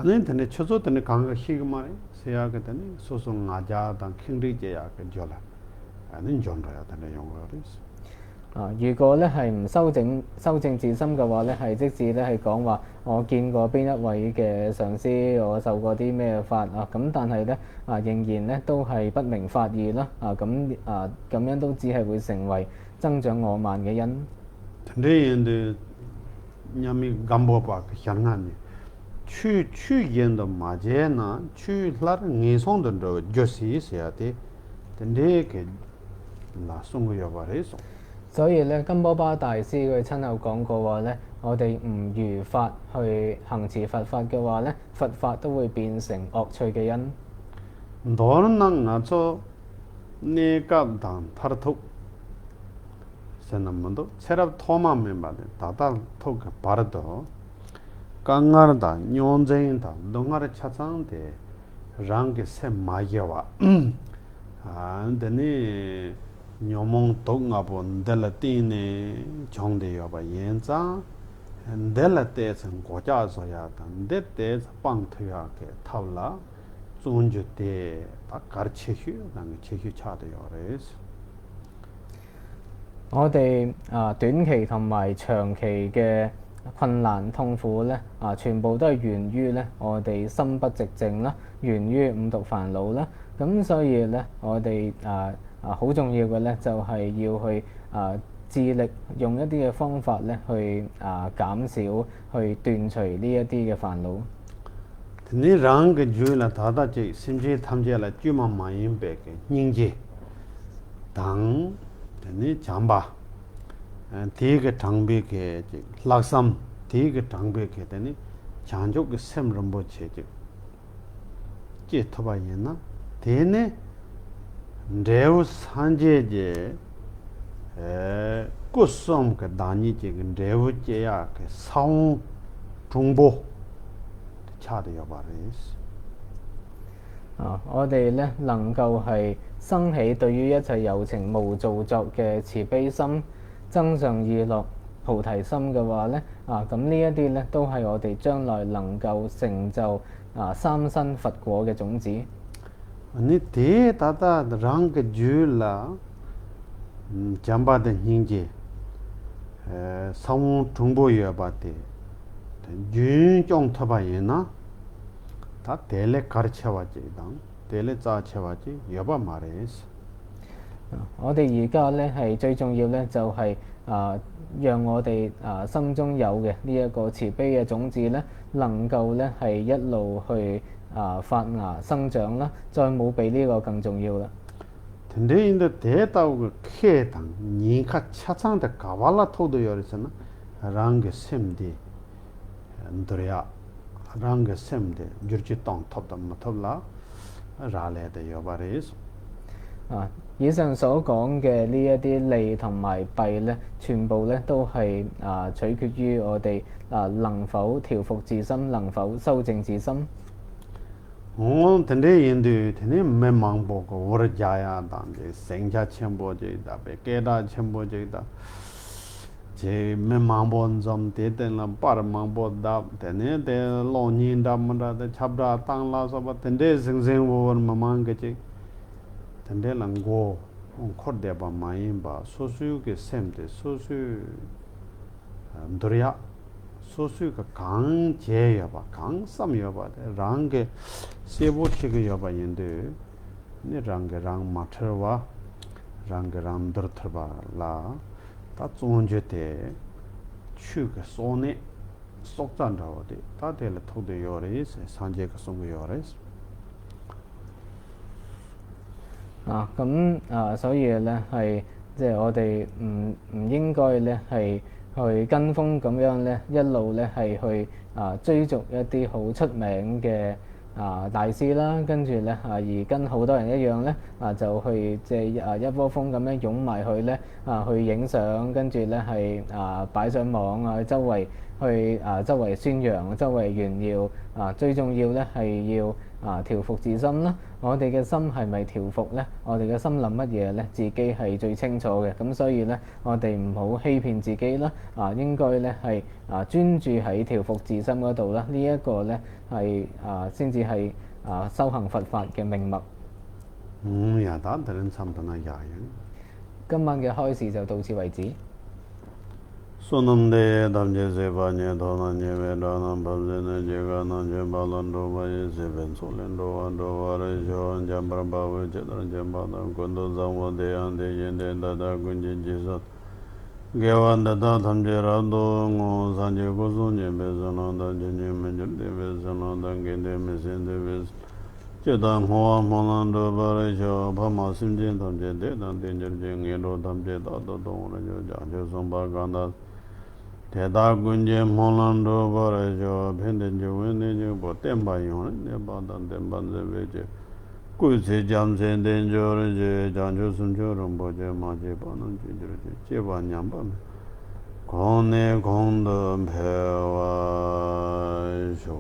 [SPEAKER 2] 你等你出咗等你講個戲個嘛咧。是啊，等你說說我家當傾啲嘢啊，跟住啦，你用咗呀，等你用嗰啲。
[SPEAKER 1] 如果咧係唔修正自心嘅話咧，係即使咧係講話我見過邊一位嘅上司，我受過啲咩法咁但係咧仍然咧都係不明法義啦咁樣都只係會成為增長我慢嘅因。
[SPEAKER 2] 你人哋人咪咁波巴嘅香港嘅。去演的马街呢，去那艺术的都就是些的，但这个那送个要把这送。
[SPEAKER 1] 所以咧，金波巴大師佢親口講過話咧，我哋唔如法去行持佛法嘅話咧，佛法都會變成惡趣嘅因。
[SPEAKER 2] 多人那做呢個當他的頭，現在麼多，切入托馬沒把的，大大頭個把的多。강가르다 뇽쟁다 동아르 차상데 랑게 세 마게와 안데니 뇽몽 동아본 델라티네 정대여바 연자 델라테선 고자서야 단데테 빵트야게 타올라 존주때 다 가르치휴 난 체휴 차대요레스
[SPEAKER 1] 我哋短期同埋長期嘅困難痛苦咧全部都係源於咧我哋心不寂靜啦，源於五毒煩惱啦。咁所以咧我哋好重要嘅咧就係要去致力用一啲嘅方法咧去減少去斷除呢一啲嘅煩惱。
[SPEAKER 2] 你讓個主啦，大大隻，甚至tham gia là chuyên môn mạng yếm bè cái nhưng gì đắng你講吧。第一個長輩嘅laksam，第一個長輩嘅等你長足嘅sem rambo切嘅，即係托巴嘢啦。第二呢，रेव सांझे जे कुसुम के दानी जे रेव जे या के साउं中波差啲有把
[SPEAKER 1] 我哋咧能夠係生起對於一切有情無造作嘅慈悲心、增上意樂、菩提心嘅話咧，咁呢一啲咧都係我哋將來能夠成就三身佛果嘅種子。
[SPEAKER 2] 你啲大大讓嘅主啦，講把的境界，三中波有把的，윤 좀 타봐이나 다 대래 가르쳐와지 당 대래 짜쳐와지 여봐 말해스
[SPEAKER 1] 我哋而家咧係最重要咧就係讓我哋心中有嘅呢一個慈悲嘅種子咧，能夠咧係一路去發芽生長啦，再冇比呢個更重要啦。
[SPEAKER 2] 근데 인도 대다고 캐당 니가 차상의 가발라 토도 열었잖아. 랑게 셈디 안드레야 랑게 셈디 줄지 땅 탑다 못탑라 라레데 여바레스
[SPEAKER 1] 以上所講嘅呢一啲利同埋弊咧，全部咧都係取決於我哋能否調伏自心，能否修正自心。
[SPEAKER 2] 근데 인도 근데 매망 보고 오르자야 단데 생자 첨보제다 베게다 첨보제다 제 매망 본좀 되든라 빠르망 보다 되네 데 로닌다 문다데 잡다 땅라서 버텐데 생생원 마망게지 근데 랑고 코르데바 마임바 소수유게 셈데 소수 안드리아 소수가 강제여봐 강삼여봐 랑게 세보치게 여봐인데 네 랑게 랑 마트와 랑게 랑 들터봐 라다 존제때 추가 손에 속잔다오데 다들 토데 요레스 산제가 송고 요레스
[SPEAKER 1] 所以咧係即係我哋唔應該咧係去跟風咁樣咧，一路咧係去追逐一啲好出名嘅大師啦，跟住咧而跟好多人一樣咧就去即係一窩蜂咁樣湧埋去咧去影相，跟住咧係擺上網周圍宣揚、周圍炫耀最重要咧係要調服自心啦。我哋嘅心係咪調服呢？我哋嘅心諗乜嘢呢？自己係最清楚嘅。咁所以呢，我哋唔好欺騙自己啦。應該呢係專注喺調服自心嗰度啦。呢一個呢係先至係修行佛法嘅命脈。
[SPEAKER 2] 呀，打得人參得那呀樣。
[SPEAKER 1] 今晚嘅開示就到此為止。
[SPEAKER 2] Sunamde damje sepa nye thona nye ve dhanam pabse ne jega na je balan do ba ye sepen solen do wa do wa re sho jambara ba we chedara jamba da kundo zamwa de an de yen de da da kunje jisa gewan da da thamje ra do ngo sanje kusu nye be sana da je nye me jul de be sana da gen de me sen de be chedan hoa monan do ba re sho pa ma sim jen thamje de dan den jer je nge do thamje da do dong re jo ja jo somba ganda Teta kunje molando bara jo pende jo wene jo bo temba yon ne ba dan temba ze veje ku se jam se den jo re je jan jo sun jo rom bo je ma je ba nan ji je ba nyam ba me kon ne kon de phe wa sho